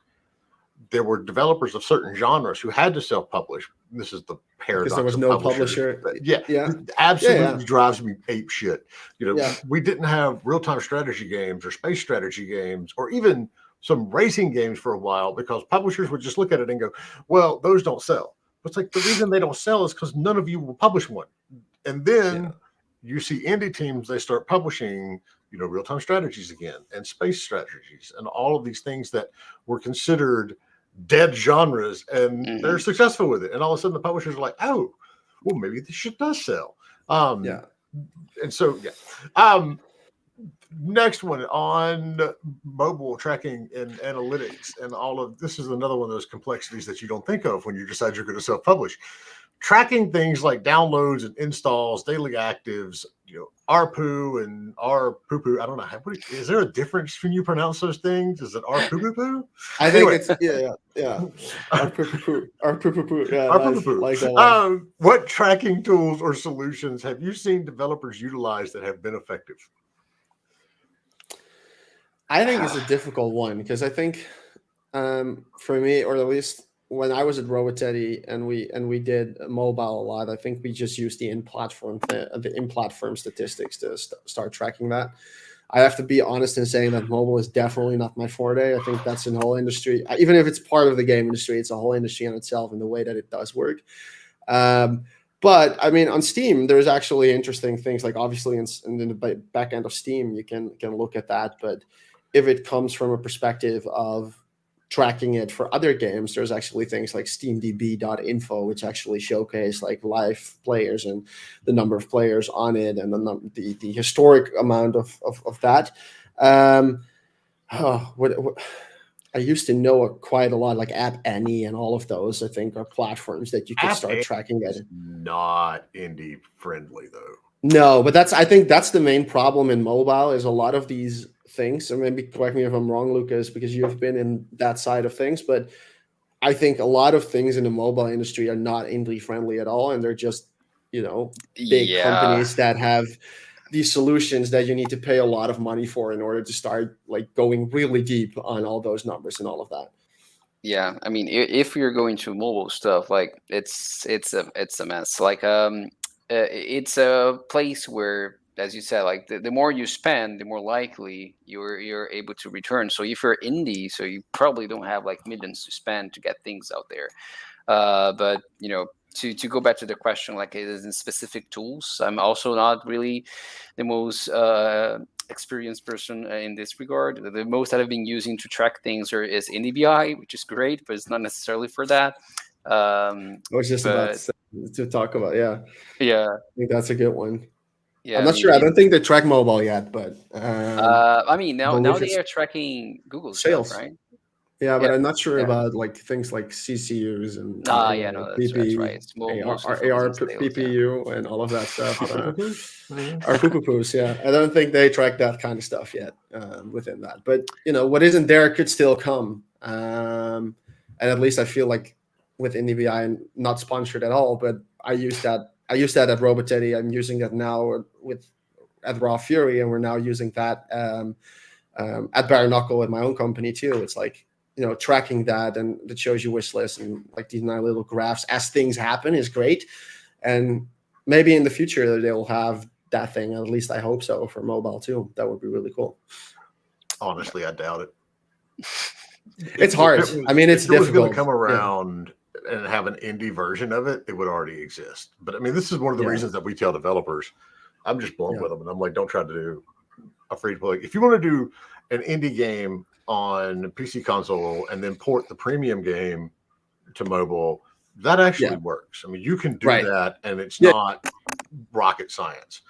there were developers of certain genres who had to self-publish. This is the paradox. Because there was no publisher. It absolutely drives me ape shit. We didn't have real-time strategy games or space strategy games or even some racing games for a while, because publishers would just look at it and go, well, those don't sell. But it's like, the reason they don't sell is because none of you will publish one. And then you see indie teams, they start publishing, real-time strategies again, and space strategies, and all of these things that were considered dead genres, and they're successful with it. And all of a sudden the publishers are like, oh, well, maybe this shit does sell. And so, next one on mobile tracking and analytics, and all of this is another one of those complexities that you don't think of when you decide you're going to self-publish. Tracking things like downloads and installs, daily actives, ARPU and RPUPU. I don't know. Is there a difference when you pronounce those things? Is it RPUPU? I think it's RPUPU. RPUPU. Yeah, RPUPU. Like that. What tracking tools or solutions have you seen developers utilize that have been effective? I think it's a difficult one, because I think for me, or at least when I was at Roboteddy and we did mobile a lot, I think we just used the in-platform statistics to start tracking that. I have to be honest in saying that mobile is definitely not my forte. I think that's an whole industry. Even if it's part of the game industry, it's a whole industry in itself in the way that it does work. But I mean, on Steam, there's actually interesting things. Like obviously, in the back end of Steam, you can look at that. But if it comes from a perspective of tracking it for other games, there's actually things like steamdb.info, which actually showcase like live players and the number of players on it, and the historic amount of that. What I used to know quite a lot, like App Annie and all of those, I think, are platforms that you can start tracking that. Not indie friendly though. No, but I think that's the main problem in mobile, is a lot of these things, and maybe correct me if I'm wrong, Lucas, because you've been in that side of things, but I think a lot of things in the mobile industry are not indie friendly at all, and they're just, big companies that have these solutions that you need to pay a lot of money for in order to start like going really deep on all those numbers and all of that. Yeah, I mean, if you're going to mobile stuff, like it's a mess. Like it's a place where, as you said, like the more you spend, the more likely you're able to return. So if you're indie, so you probably don't have like millions to spend to get things out there. But to go back to the question, like it is in specific tools, I'm also not really the most experienced person in this regard. The most that I've been using to track things is IndieBI, which is great, but it's not necessarily for that. I was just about to talk about, yeah. I think that's a good one. Yeah, I'm not sure. I don't think they track mobile yet, but I mean, now they are tracking Google sales, stuff, right? Yeah, but I'm not sure about like things like CCUs and that's right. It's AR PPU and all of that stuff. Or poo-poo-poos, yeah. I don't think they track that kind of stuff yet within that. But what isn't there could still come. And at least I feel like with IndieBI, I'm not sponsored at all, but I use that at RoboTeddy. I'm using that now at Raw Fury, and we're now using that at Bear Knuckle at my own company too. It's like, tracking that, and it shows you wish lists and like these nice little graphs as things happen is great. And maybe in the future they will have that thing. At least I hope so for mobile too. That would be really cool. Honestly, I doubt it. It's hard. I mean, it's difficult. If it was going to come around and have an indie version of it, it would already exist. But I mean, this is one of the reasons that we tell developers, I'm just blunt with them, and I'm like, don't try to do a free to play. If you want to do an indie game on PC console and then port the premium game to mobile, that actually works. I mean, you can do that, and it's not rocket science.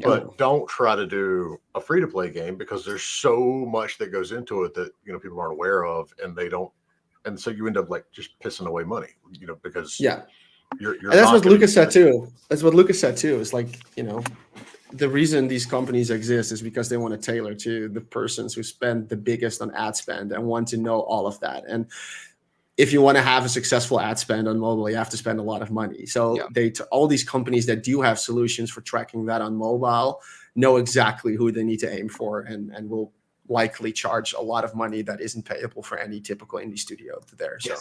But don't try to do a free to play game, because there's so much that goes into it that people aren't aware of, and they don't, and so you end up like just pissing away money, because you're and that's what Lucas said too. That's what Lucas said too. It's like, the reason these companies exist is because they want to tailor to the persons who spend the biggest on ad spend and want to know all of that. And if you want to have a successful ad spend on mobile, you have to spend a lot of money. So all these companies that do have solutions for tracking that on mobile know exactly who they need to aim for, and will likely charge a lot of money that isn't payable for any typical indie studio there. So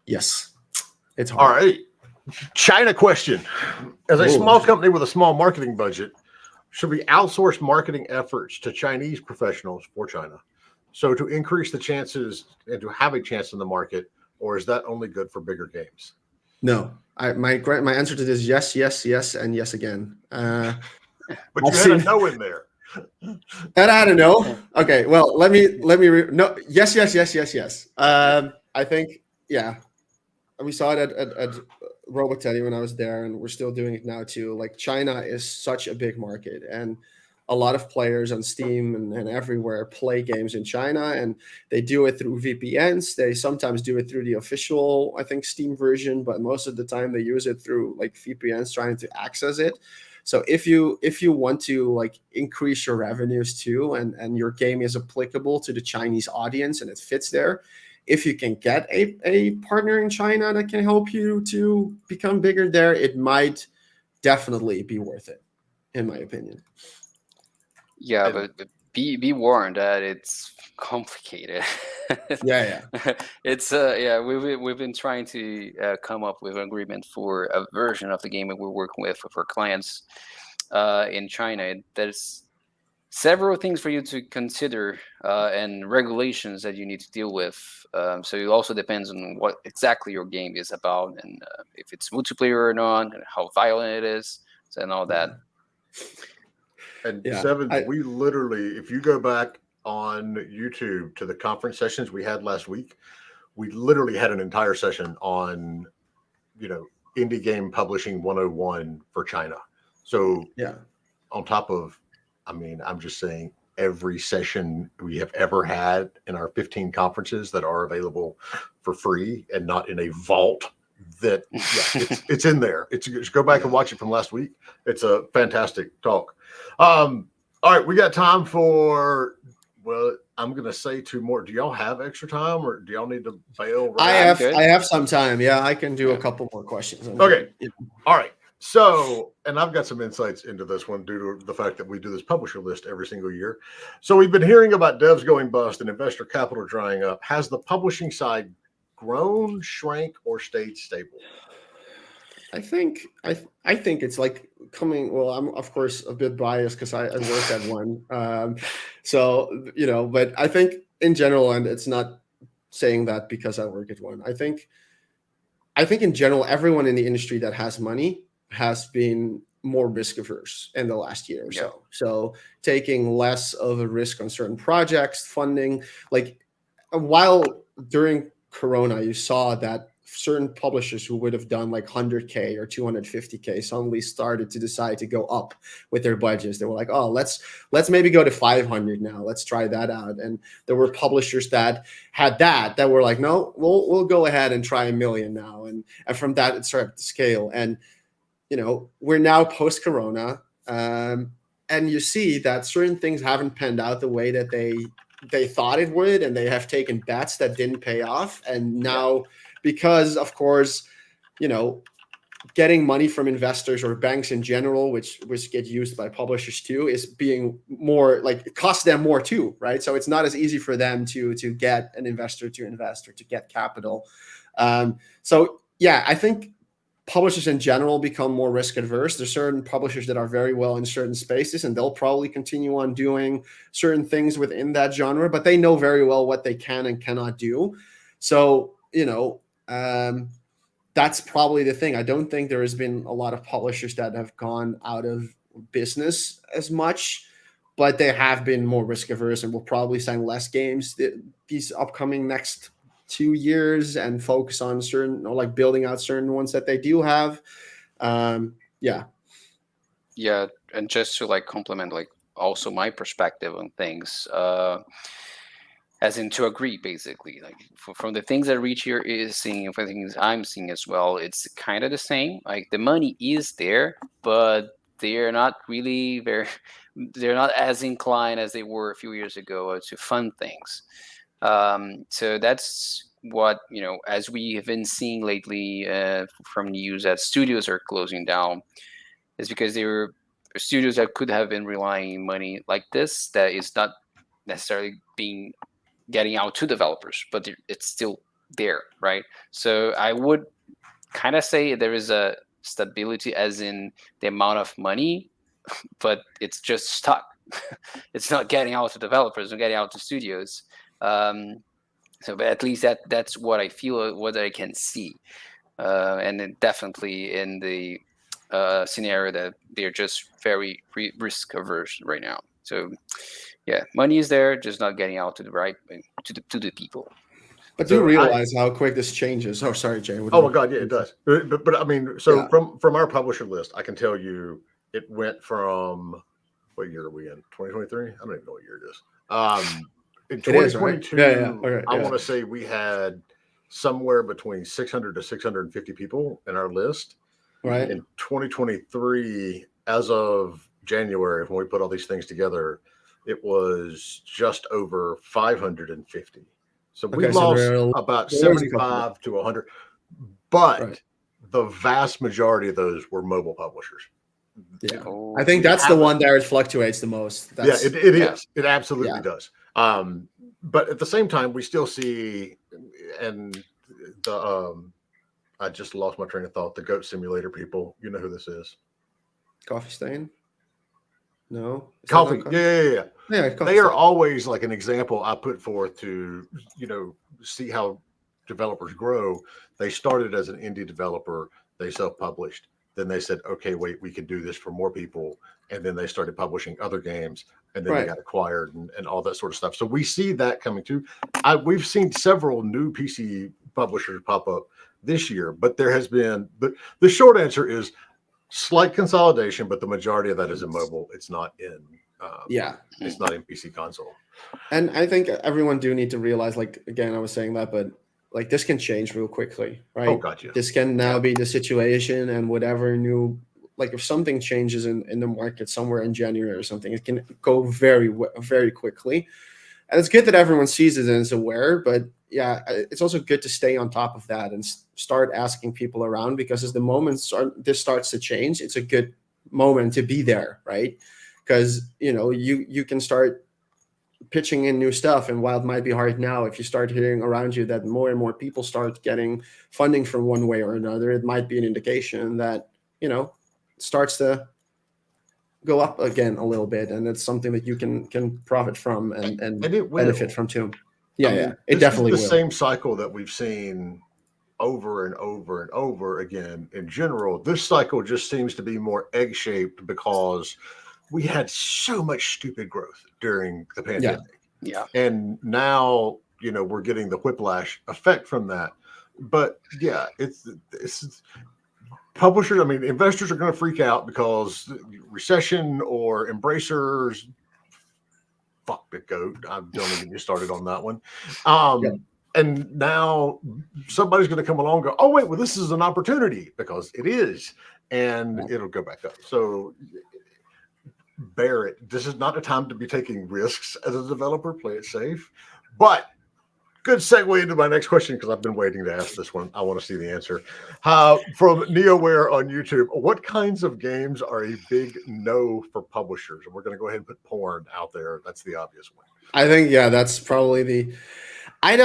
yes, it's hard. All right. China question. As a small company with a small marketing budget, should we outsource marketing efforts to Chinese professionals for China, so to increase the chances and to have a chance in the market, or is that only good for bigger games? No. My answer to this is yes, and yes again. But you had a no in there. And I don't know. Okay, well, let me no. Yes. I think we saw it at RoboTeddy when I was there, and we're still doing it now too. Like, China is such a big market, and a lot of players on Steam and everywhere play games in China, and they do it through VPNs. They sometimes do it through the official, I think, Steam version, but most of the time they use it through like VPNs trying to access it. So if you want to like increase your revenues too, and your game is applicable to the Chinese audience and it fits there, if you can get a partner in China that can help you to become bigger there, it might definitely be worth it, in my opinion. Yeah, but be warned that it's complicated. It's we've been trying to come up with an agreement for a version of the game that we're working with for clients in China. several things for you to consider and regulations that you need to deal with. So it also depends on what exactly your game is about, and if it's multiplayer or not, and how violent it is, and all that. And Yeah, Sevens, we literally, if you go back on YouTube to the conference sessions we had last week, we literally had an entire session on, indie game publishing 101 for China. So yeah. on top of, I'm just saying every session we have ever had in our 15 conferences that are available for free and not in a vault, that it's in there. Just go back and watch it from last week. It's a fantastic talk. All right, we got time for, well, I'm gonna say 2 more. Do y'all have extra time, or do y'all need to bail? I have some time. Yeah, I can do a couple more questions. Okay. All right. So, and I've got some insights into this one due to the fact that we do this publisher list every single year. So we've been hearing about devs going bust and investor capital drying up. Has the publishing side grown, shrank, or stayed stable? I think it's like coming. Well, I'm of course a bit biased because I worked at one. But I think in general, and it's not saying that because I work at one. I think in general, everyone in the industry that has money has been more risk averse in the last year or so. So taking less of a risk on certain projects, funding. Like while during Corona, you saw that certain publishers who would have done like 100K or 250K suddenly started to decide to go up with their budgets. They were like, oh, let's maybe go to 500 now. Let's try that out. And there were publishers that had that were like, no, we'll go ahead and try 1 million now. And from that, it started to scale. And, we're now post-Corona. And you see that certain things haven't panned out the way that they thought it would, and they have taken bets that didn't pay off. And now, because of course, getting money from investors or banks in general, which get used by publishers too, is being more like it costs them more too, right? So it's not as easy for them to get an investor to invest or to get capital. I think publishers in general become more risk adverse. There's certain publishers that are very well in certain spaces, and they'll probably continue on doing certain things within that genre, but they know very well what they can and cannot do. So, that's probably the thing. I don't think there has been a lot of publishers that have gone out of business as much, but they have been more risk averse and will probably sign less games these upcoming next 2 years and focus on certain, like building out certain ones that they do have. Yeah. And just to like complement, like also my perspective on things, as in to agree, basically, like from the things that Rich here is seeing, and from the things I'm seeing as well, it's kind of the same. Like the money is there, but they're not really they're not as inclined as they were a few years ago to fund things. So that's what, as we have been seeing lately from news that studios are closing down, is because they were studios that could have been relying money like this that is not necessarily getting out to developers, but it's still there, right? So I would kind of say there is a stability as in the amount of money, but it's just stuck. It's not getting out to developers or getting out to studios. But at least that's what I feel, what I can see. And then definitely in the scenario that they're just very risk averse right now. So yeah, money is there, just not getting out to the people. But do realize how quick this changes. Oh, sorry, Jay. Oh my God, yeah, it does. But I mean, so from our publisher list, I can tell you it went from, what year are we in? 2023? I don't even know what year it is. In 2022, I want to say we had somewhere between 600 to 650 people in our list. Right. In 2023, as of January, when we put all these things together, it was just over 550. So we lost about 75 to 100, but the vast majority of those were mobile publishers. Yeah, I think that's the one there. It fluctuates the most. It is. It absolutely does. But at the same time, we still see, and I just lost my train of thought. The Goat Simulator people, you know who this is? Coffee Stain? No, is that Coffee. not Yeah. Yeah, They are always like an example I put forth to, see how developers grow. They started as an indie developer, they self-published. Then they said, okay, wait, we can do this for more people. And then they started publishing other games, and then they Right. got acquired and all that sort of stuff. So we see that coming too. We've seen several new PC publishers pop up this year, but there has been, the short answer is slight consolidation, but the majority of that is in mobile. It's not in it's not in PC console. And I think everyone do need to realize, like, again, I was saying that, but like this can change real quickly, right? Oh, gotcha. This can now be the situation, and whatever new, like if something changes in the market somewhere in January or something, it can go very, very quickly. And it's good that everyone sees it and is aware, but yeah, it's also good to stay on top of that and start asking people around, because as the moment this starts to change, it's a good moment to be there, right? Because you can start pitching in new stuff, and while it might be hard now, if you start hearing around you that more and more people start getting funding from one way or another, it might be an indication that starts to go up again a little bit, and it's something that you can profit from and it will benefit from too. It this definitely is the will. same cycle that we've seen over and over and over again. In general, this cycle just seems to be more egg-shaped because we had so much stupid growth during the pandemic. Yeah. And now, we're getting the whiplash effect from that. But yeah, it's publishers, investors are going to freak out because recession or embracers, fuck the goat. I don't even get started on that one. And now somebody's going to come along and go, oh, wait, well, this is an opportunity, because it is. And it'll go back up. So bear it. This is not a time to be taking risks as a developer. Play it safe. But good segue into my next question, because I've been waiting to ask this one. I want to see the answer. From NeoWare on YouTube, what kinds of games are a big no for publishers? And we're going to go ahead and put porn out there. That's the obvious one. I think, that's probably I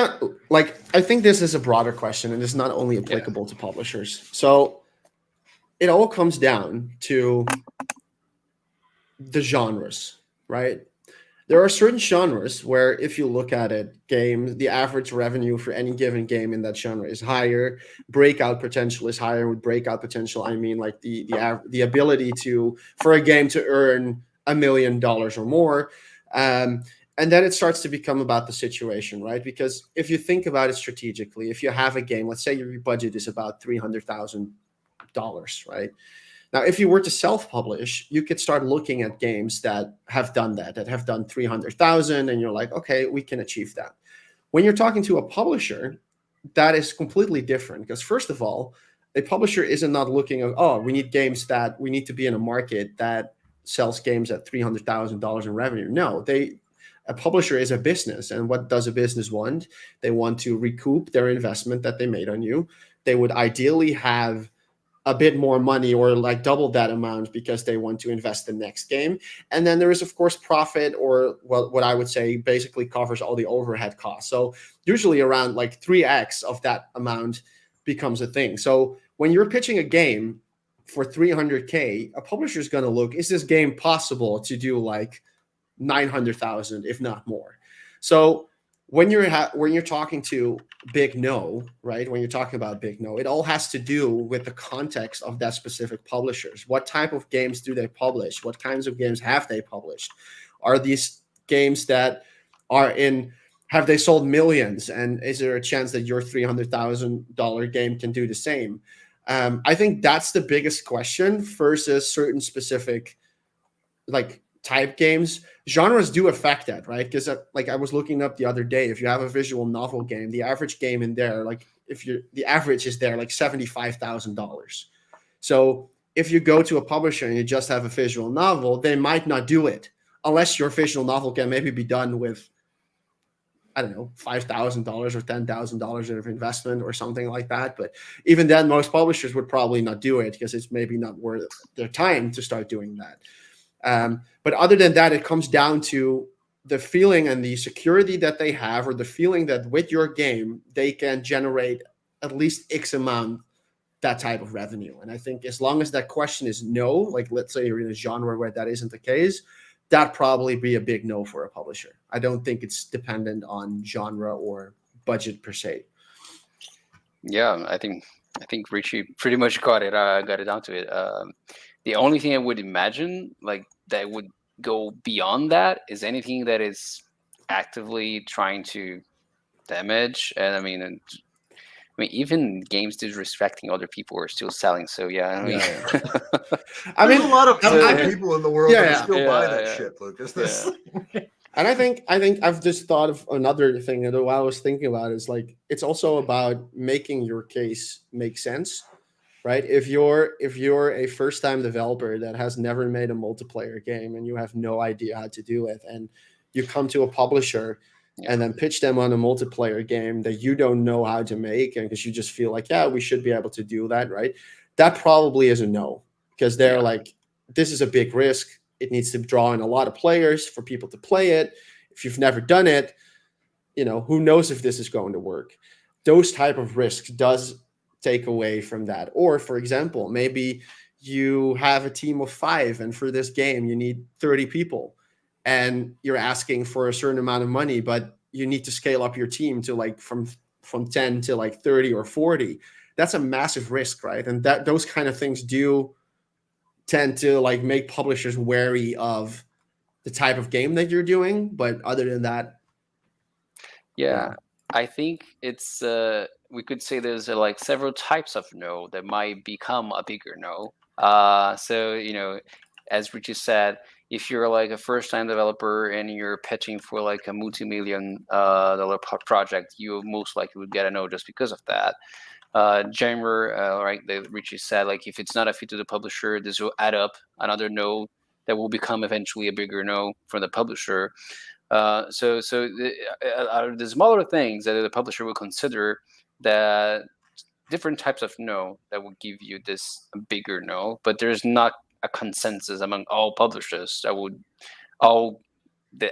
think this is a broader question, and it's not only applicable to publishers. So it all comes down to the genres, right? There are certain genres where, if you look at it, the average revenue for any given game in that genre is higher. Breakout potential is higher. With breakout potential, I mean like the ability for a game to earn $1 million or more. And then it starts to become about the situation, right? Because if you think about it strategically, if you have a game, let's say your budget is about $300,000, right? Now, if you were to self-publish, you could start looking at games that have done that have done 300,000, and you're like, okay, we can achieve that. When you're talking to a publisher, that is completely different, because first of all, a publisher isn't not looking at, we need games that we need to be in a market that sells games at $300,000 in revenue. No, a publisher is a business, and what does a business want? They want to recoup their investment that they made on you. They would ideally have a bit more money, or like double that amount, because they want to invest the next game. And then there is, of course, profit, or what I would say basically covers all the overhead costs. So usually around like 3x of that amount becomes a thing. So when you're pitching a game for $300K, a publisher is going to look, is this game possible to do like 900,000, if not more? So when you're talking to big no, right? When you're talking about big no, it all has to do with the context of that specific publishers. What type of games do they publish? What kinds of games have they published? Are these games that have they sold millions? And is there a chance that your $300,000 game can do the same? I think that's the biggest question versus certain specific type games. Genres do affect that, right? Because I was looking up the other day, if you have a visual novel game, the average game in there, the average is there like $75,000. So if you go to a publisher and you just have a visual novel, they might not do it unless your visual novel can maybe be done with, I don't know, $5,000 or $10,000 of investment or something like that. But even then, most publishers would probably not do it, because it's maybe not worth their time to start doing that. But other than that, it comes down to the feeling and the security that they have, or the feeling that with your game, they can generate at least X amount that type of revenue. And I think as long as that question is no, like let's say you're in a genre where that isn't the case, that'd probably be a big no for a publisher. I don't think it's dependent on genre or budget per se. Yeah, I think Richie pretty much got it down to it. The only thing I would imagine like that would go beyond that is anything that is actively trying to damage. And I mean, even games disrespecting other people are still selling. So yeah, I mean, I mean, there's a lot of I people in the world that are still buying that shit, Lucas. And I think I've just thought of another thing that I was thinking about is like it's also about making your case make sense, right? If you're a first-time developer that has never made a multiplayer game and you have no idea how to do it, and you come to a publisher and then pitch them on a multiplayer game that you don't know how to make, and because you just feel like, yeah, we should be able to do that, right? That probably is a no, because they're like, this is a big risk. It needs to draw in a lot of players for people to play it. If you've never done it, who knows if this is going to work? Those type of risks does take away from that. Or, for example, maybe you have a team of 5, and for this game, you need 30 people, and you're asking for a certain amount of money, but you need to scale up your team to like from 10 to like 30 or 40. That's a massive risk, right? And those kind of things do tend to like make publishers wary of the type of game that you're doing. But other than that, I think it's we could say there's like several types of no that might become a bigger no. So as Richie said, if you're like a first-time developer and you're pitching for like a multi-million-dollar project, you most likely would get a no just because of that. Genre, right? Richie said, like, if it's not a fit to the publisher, this will add up another no that will become eventually a bigger no from the publisher. So the smaller things that the publisher will consider, that different types of no that will give you this bigger no, but there's not a consensus among all publishers that would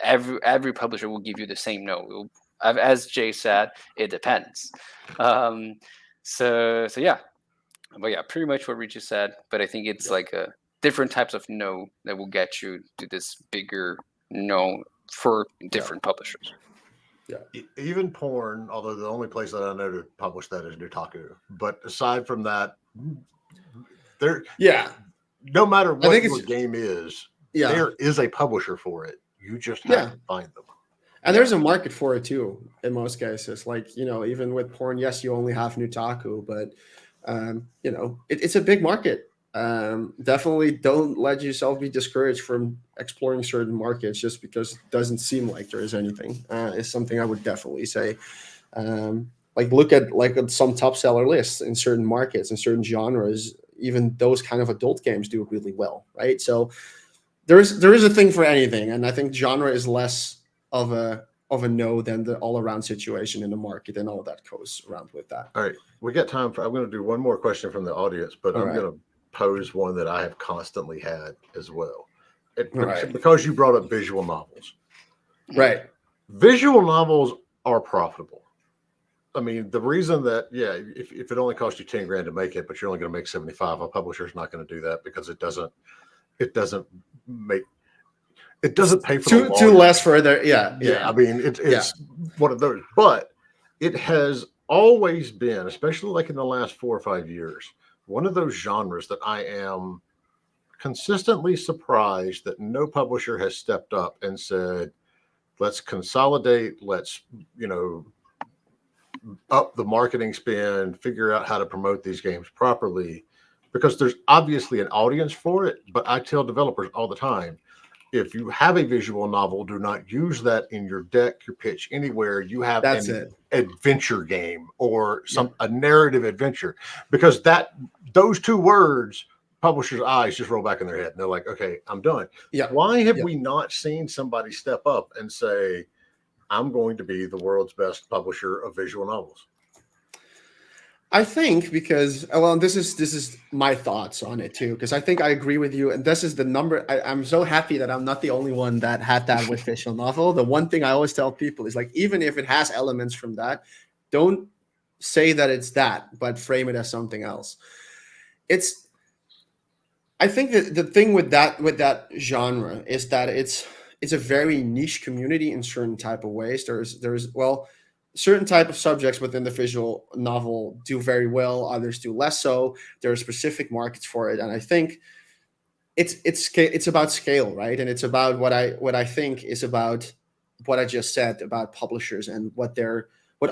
every publisher will give you the same no. As Jay said, it depends. So yeah, but yeah, pretty much what Richie said. But I think it's like a different types of no that will get you to this bigger no for different publishers. Yeah, even porn, although the only place that I know to publish that is Nutaku. But aside from that, no matter what your game is, there is a publisher for it. You just have to find them. And there's a market for it too, in most cases. Like, even with porn, yes, you only have Nutaku, but it's a big market. Definitely don't let yourself be discouraged from exploring certain markets just because it doesn't seem like there is anything. Is something I would definitely say. Like look at some top seller lists in certain markets and certain genres. Even those kind of adult games do really well, right? So there is a thing for anything, and I think genre is less of a no than the all around situation in the market and all that goes around with that. All right, we got time for. I'm going to do one more question from the audience, but I'm going to pose one that I have constantly had as well, because you brought up visual novels. Right, visual novels are profitable. I mean, the reason that, if it only costs you 10 grand to make it, but you're only going to make 75, a publisher's not going to do that because it doesn't pay for too less further. I mean, it's one of those, but it has always been, especially like in the last 4 or 5 years, one of those genres that I am consistently surprised that no publisher has stepped up and said, let's consolidate, let's, up the marketing spend, figure out how to promote these games properly, because there's obviously an audience for it. But I tell developers all the time, if you have a visual novel, do not use that in your deck, your pitch, anywhere. You have an adventure game or a narrative adventure, because those 2 words, publishers' eyes just roll back in their head and they're like, okay, I'm done. Why have we not seen somebody step up and say, I'm going to be the world's best publisher of visual novels? I think because, this is my thoughts on it too, because I think I agree with you. And this is the number. I'm so happy that I'm not the only one that had that with visual novel. The one thing I always tell people is like, even if it has elements from that, don't say that it's that, but frame it as something else. I think that the thing with that genre is that it's a very niche community in certain type of ways. There's certain type of subjects within the visual novel do very well, others do less so. There are specific markets for it, and I think it's about scale, right? And it's about what I think is about what I just said about publishers and what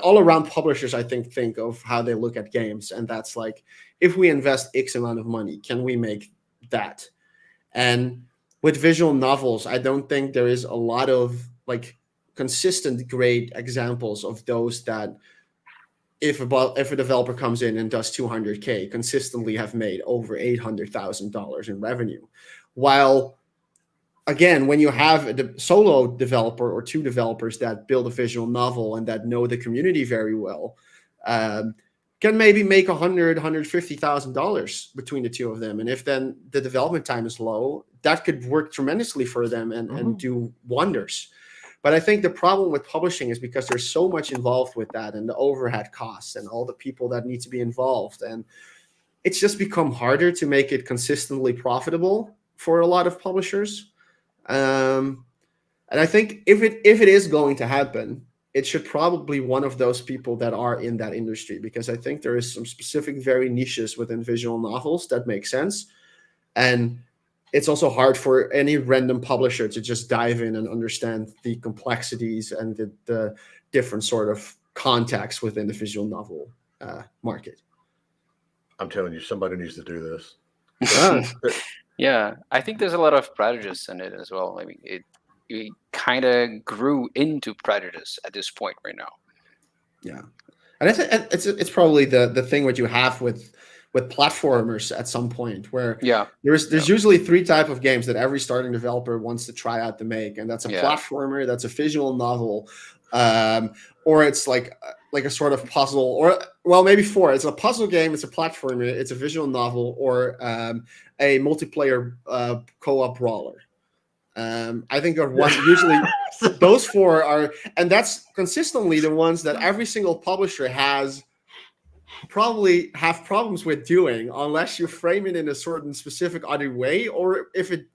all around publishers I think of how they look at games, and that's like, if we invest X amount of money, can we make that? And with visual novels, I don't think there is a lot of like consistent great examples of those that if a developer comes in and does 200K consistently have made over $800,000 in revenue. While again, when you have a solo developer or two developers that build a visual novel and that know the community very well, can maybe make $150,000 between the two of them. And if then the development time is low, that could work tremendously for them and do wonders. But I think the problem with publishing is because there's so much involved with that, and the overhead costs and all the people that need to be involved. And it's just become harder to make it consistently profitable for a lot of publishers. And I think if it is going to happen, it should probably one of those people that are in that industry, because I think there is some specific very niches within visual novels that make sense. And it's also hard for any random publisher to just dive in and understand the complexities and the different sort of contexts within the visual novel market. I'm telling you, somebody needs to do this. Yeah, I think there's a lot of prejudice in it as well. I mean, it kind of grew into prejudice at this point right now. Yeah, and I think it's probably the thing what you have with platformers at some point, where there's usually three type of games that every starting developer wants to try out to make, and that's a platformer, that's a visual novel, or it's like a sort of puzzle, or maybe four. It's a puzzle game, it's a platformer, it's a visual novel, or a multiplayer co-op brawler. I think are one usually those four are, and that's consistently the ones that every single publisher has probably have problems with doing, unless you frame it in a certain specific other way, or if it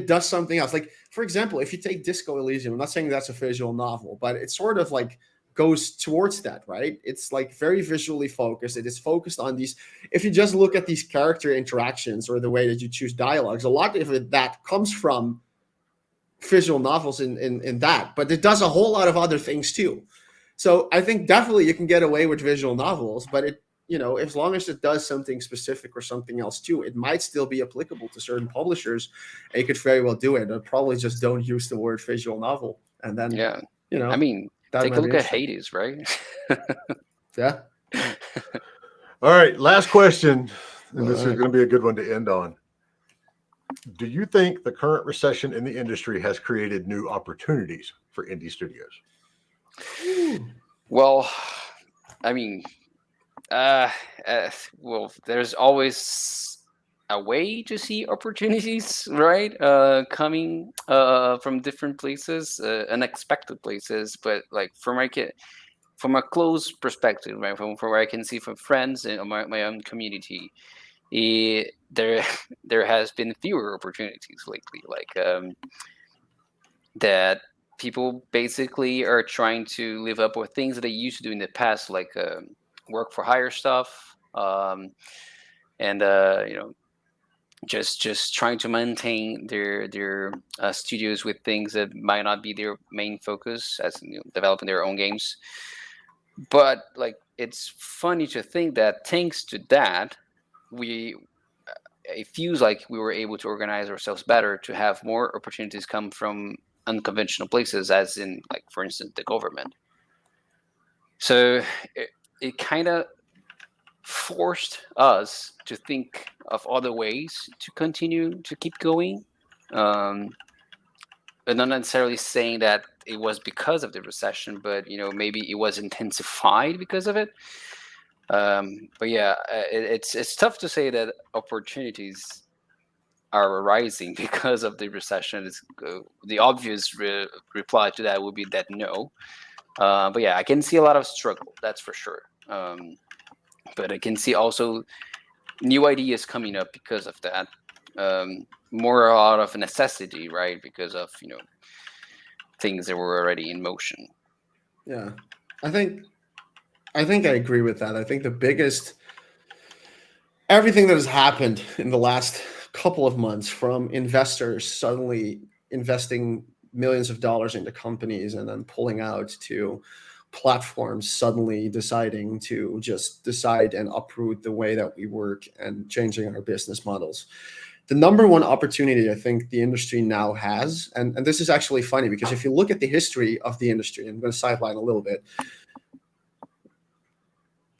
does something else. Like, for example, if you take Disco Elysium, I'm not saying that's a visual novel, but it's sort of like goes towards that, right? It's like very visually focused. It is focused on these. If you just look at these character interactions or the way that you choose dialogues, a lot of it that comes from visual novels in that, but it does a whole lot of other things too. So I think definitely you can get away with visual novels, but it, as long as it does something specific or something else too, it might still be applicable to certain publishers, and you could very well do it. Or probably just don't use the word visual novel, and then I mean, take a look at Hades, right? Yeah. All right, last question, and this is going to be a good one to end on. Do you think the current recession in the industry has created new opportunities for indie studios? Well, I mean, there's always a way to see opportunities, right? Coming from different places, unexpected places. But like from a close perspective, right? From where I can see from friends and my own community, there has been fewer opportunities lately. Like that. People basically are trying to live up with things that they used to do in the past, like work for hire stuff, and just trying to maintain their studios with things that might not be their main focus, as developing their own games. But like, it's funny to think that thanks to that, it feels like we were able to organize ourselves better to have more opportunities come from unconventional places, as in, like, for instance, the government. So it kind of forced us to think of other ways to continue to keep going, but not necessarily saying that it was because of the recession, but maybe it was intensified because of it. But yeah, it's tough to say that opportunities are rising because of the recession. The obvious reply to that would be that no, But yeah, I can see a lot of struggle, that's for sure. But I can see also new ideas coming up because of that. More out of necessity, right? Because of things that were already in motion. Yeah, I think I agree with that. I think everything that has happened in the last couple of months, from investors suddenly investing millions of dollars into companies and then pulling out, to platforms suddenly deciding to just decide and uproot the way that we work and changing our business models. The number one opportunity I think the industry now has, and this is actually funny because if you look at the history of the industry, I'm going to sideline a little bit,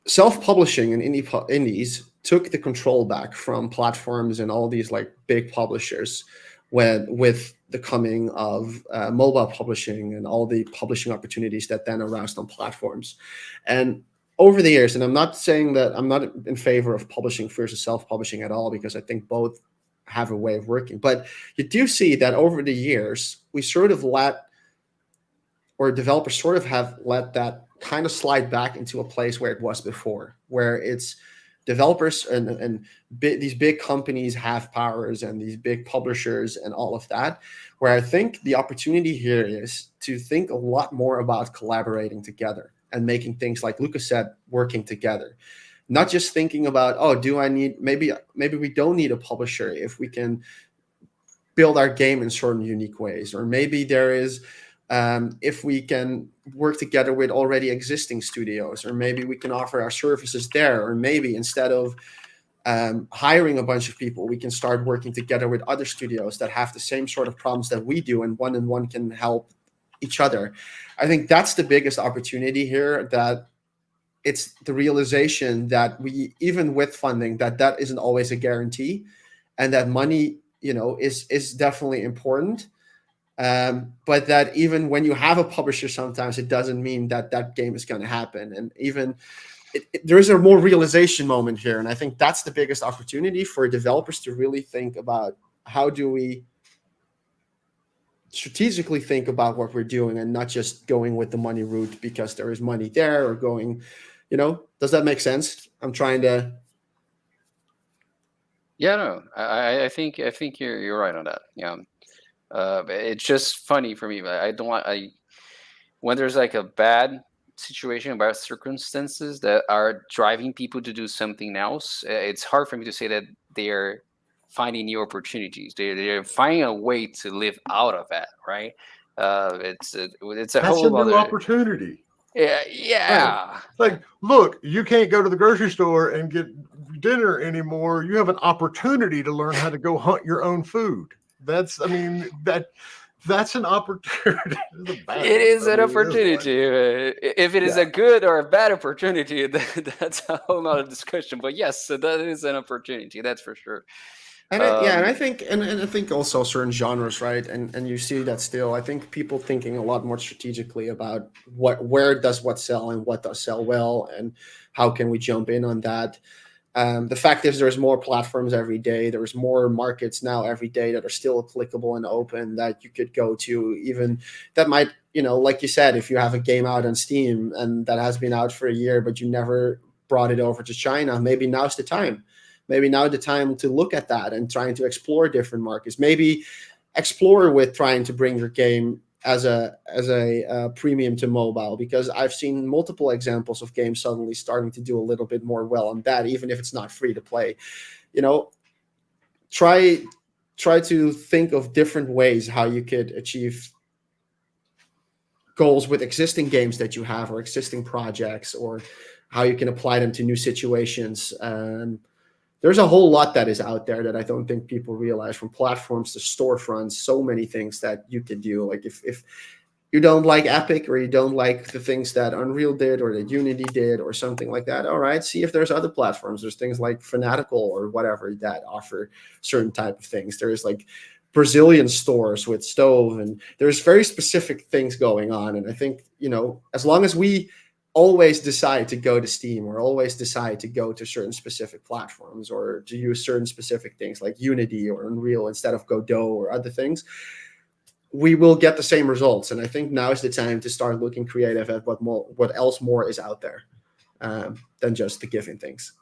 self-publishing and indies took the control back from platforms and all these like big publishers with the coming of mobile publishing and all the publishing opportunities that then aroused on platforms. And over the years, and I'm not saying that I'm not in favor of publishing versus self-publishing at all, because I think both have a way of working, but you do see that over the years we sort of developers sort of have let that kind of slide back into a place where it was before, where it's developers and these big companies have powers and these big publishers and all of that, where I think the opportunity here is to think a lot more about collaborating together and making things, like Lucas said, working together. Not just thinking about, oh, do I need, maybe we don't need a publisher if we can build our game in certain unique ways, or maybe there is, if we can work together with already existing studios, or maybe we can offer our services there, or maybe instead of hiring a bunch of people, we can start working together with other studios that have the same sort of problems that we do, and one can help each other. I think that's the biggest opportunity here, that it's the realization that we, even with funding, that isn't always a guarantee, and that money, is definitely important. But that even when you have a publisher, sometimes it doesn't mean that game is going to happen. And even there is a more realization moment here. And I think that's the biggest opportunity for developers to really think about, how do we strategically think about what we're doing, and not just going with the money route because there is money there, or going, does that make sense? I'm trying to. Yeah, no, I think you're right on that. Yeah. It's just funny for me. I don't want when there's like a bad situation, bad circumstances that are driving people to do something else. It's hard for me to say that they're finding new opportunities. They're finding a way to live out of that, right? It's a That's whole a new other opportunity. Yeah. Like, look, you can't go to the grocery store and get dinner anymore. You have an opportunity to learn how to go hunt your own food. That's an opportunity. It is an opportunity. If it is a good or a bad opportunity, that's a whole other discussion. But yes, that is an opportunity. That's for sure. And I think also certain genres, right? And you see that still. I think people thinking a lot more strategically about where does what sell and what does sell well, and how can we jump in on that. The fact is, there's more platforms every day. There's more markets now every day that are still applicable and open that you could go to. Even that might, like you said, if you have a game out on Steam and that has been out for a year, but you never brought it over to China, maybe now's the time. Maybe now the time to look at that and trying to explore different markets. Maybe explore with trying to bring your game as a premium to mobile, because I've seen multiple examples of games suddenly starting to do a little bit more well on that, even if it's not free to play. Try to think of different ways how you could achieve goals with existing games that you have, or existing projects, or how you can apply them to new situations. There's a whole lot that is out there that I don't think people realize, from platforms to storefronts, so many things that you could do. Like if you don't like Epic, or you don't like the things that Unreal did or that Unity did or something like that, all right, see if there's other platforms. There's things like Fanatical or whatever that offer certain type of things. There's like Brazilian stores with Stove, and there's very specific things going on. And I think, as long as we always decide to go to Steam, or always decide to go to certain specific platforms, or to use certain specific things like Unity or Unreal instead of Godot or other things, we will get the same results. And I think now is the time to start looking creative at what else more is out there than just the giving things.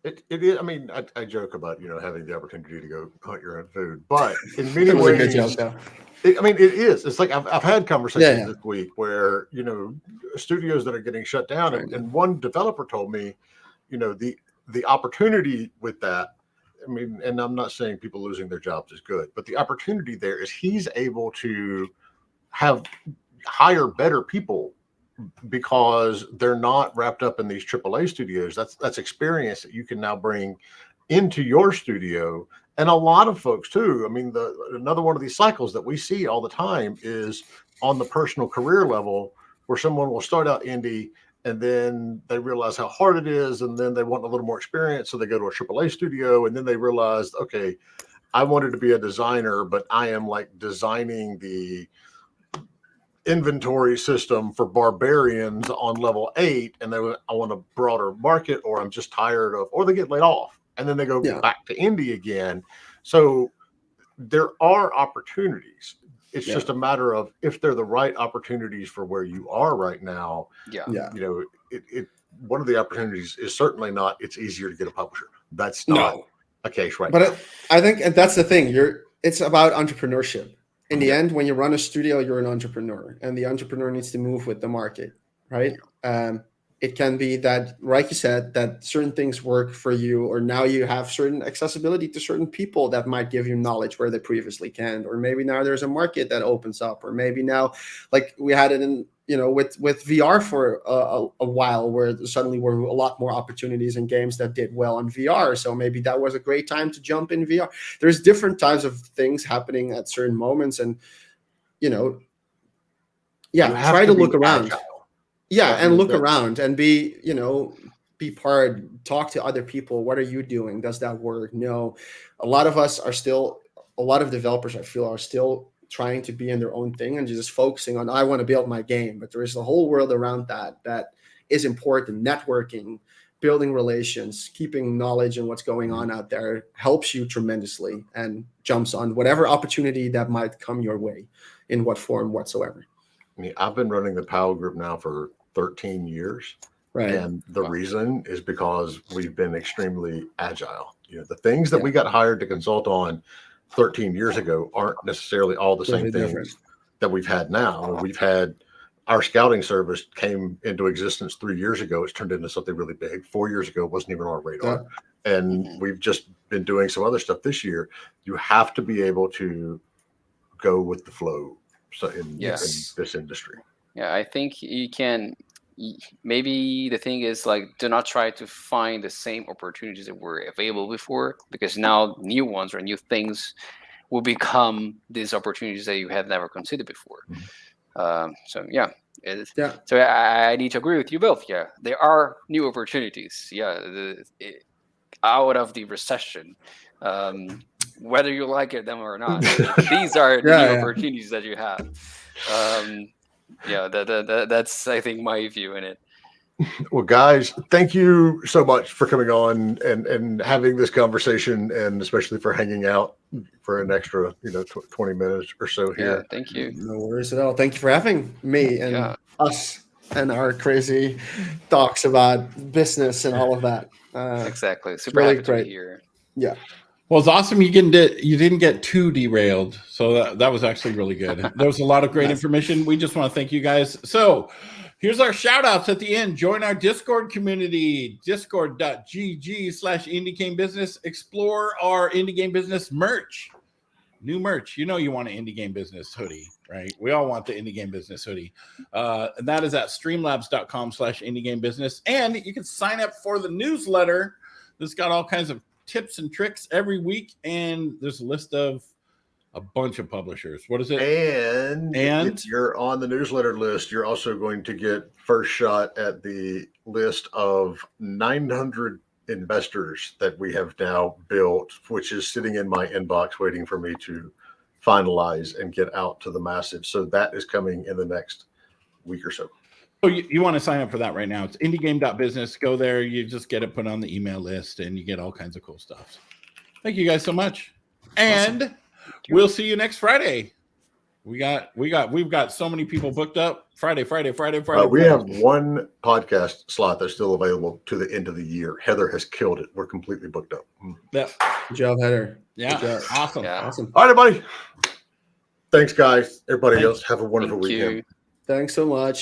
It is. I mean, I joke about having the opportunity to go hunt your own food, but in many ways, a good joke, though. It is. It's like I've had conversations this week where studios that are getting shut down, and one developer told me, the opportunity with that. I mean, and I'm not saying people losing their jobs is good, but the opportunity there is he's able to hire better people because they're not wrapped up in these AAA studios. That's experience that you can now bring into your studio. And a lot of folks too. I mean, another one of these cycles that we see all the time is on the personal career level, where someone will start out indie and then they realize how hard it is, and then they want a little more experience, so they go to a AAA studio, and then they realize, okay, I wanted to be a designer, but I am like designing the inventory system for barbarians on level 8, and I want a broader market, or I'm just tired of, or they get laid off, and then they go back to indie again. So there are opportunities. It's just a matter of if they're the right opportunities for where you are right now. One of the opportunities is certainly not it's easier to get a publisher. That's not a case right now. I think, and that's the thing, it's about entrepreneurship. In the end, when you run a studio, you're an entrepreneur, and the entrepreneur needs to move with the market, right? It can be that, like you said, that certain things work for you, or now you have certain accessibility to certain people that might give you knowledge where they previously can't, or maybe now there's a market that opens up, or maybe now, like we had it in, with VR for a while, where suddenly were a lot more opportunities in games that did well on VR. So maybe that was a great time to jump in VR. There's different types of things happening at certain moments, and try to look around. Agile. And look around and be part, talk to other people. What are you doing? Does that work? No. A lot of developers, I feel, are still trying to be in their own thing and just focusing on, I want to build my game. But there is a whole world around that is important. Networking, building relations, keeping knowledge and what's going on out there helps you tremendously, and jumps on whatever opportunity that might come your way in what form whatsoever. I mean, I've been running the PAL group now for 13 years. Right. And the reason is because we've been extremely agile. The things that we got hired to consult on 13 years ago aren't necessarily all the same things that we've had now. We've had our scouting service came into existence 3 years ago. It's turned into something really big. 4 years ago, it wasn't even on our radar. And we've just been doing some other stuff this year. You have to be able to go with the flow. So in this industry. Yeah, I think you can. Maybe the thing is, like, do not try to find the same opportunities that were available before, because now new ones or new things will become these opportunities that you have never considered before. So I need to agree with you both. Yeah, there are new opportunities. Out of the recession. Whether you like them or not, these are the new opportunities that you have. That's, I think, my view in it. Well, guys, thank you so much for coming on and having this conversation, and especially for hanging out for an extra 20 minutes or so here. Yeah, thank you. No worries at all. Thank you for having me and us and our crazy talks about business and all of that. Exactly. Super really happy to be here. Yeah. Well, it's awesome you didn't get too derailed. So that was actually really good. There was a lot of great information. We just want to thank you guys. So here's our shout outs at the end. Join our Discord community, discord.gg/IndieGameBusiness. Explore our Indie Game Business merch. New merch. You want an Indie Game Business hoodie, right? We all want the Indie Game Business hoodie. And that is at streamlabs.com/IndieGameBusiness. And you can sign up for the newsletter. That's got all kinds of tips and tricks every week, and there's a list of a bunch of publishers. What is it? And if you're on the newsletter list, you're also going to get first shot at the list of 900 investors that we have now built, which is sitting in my inbox waiting for me to finalize and get out to the masses. So that is coming in the next week or so. So you want to sign up for that right now. It's indiegame.business. Go there. You just get it put on the email list, and you get all kinds of cool stuff. Thank you guys so much. And we'll see you next Friday. we've got so many people booked up. Friday. We Friday. have one podcast slot that's still available to the end of the year. Heather has killed it. We're completely booked up. Yeah. Good job, Heather. Yeah. Good job. Awesome. Yeah. Awesome. All right, everybody. Thanks, guys. Everybody Thanks. else, have a wonderful Thank weekend. you. Thanks so much.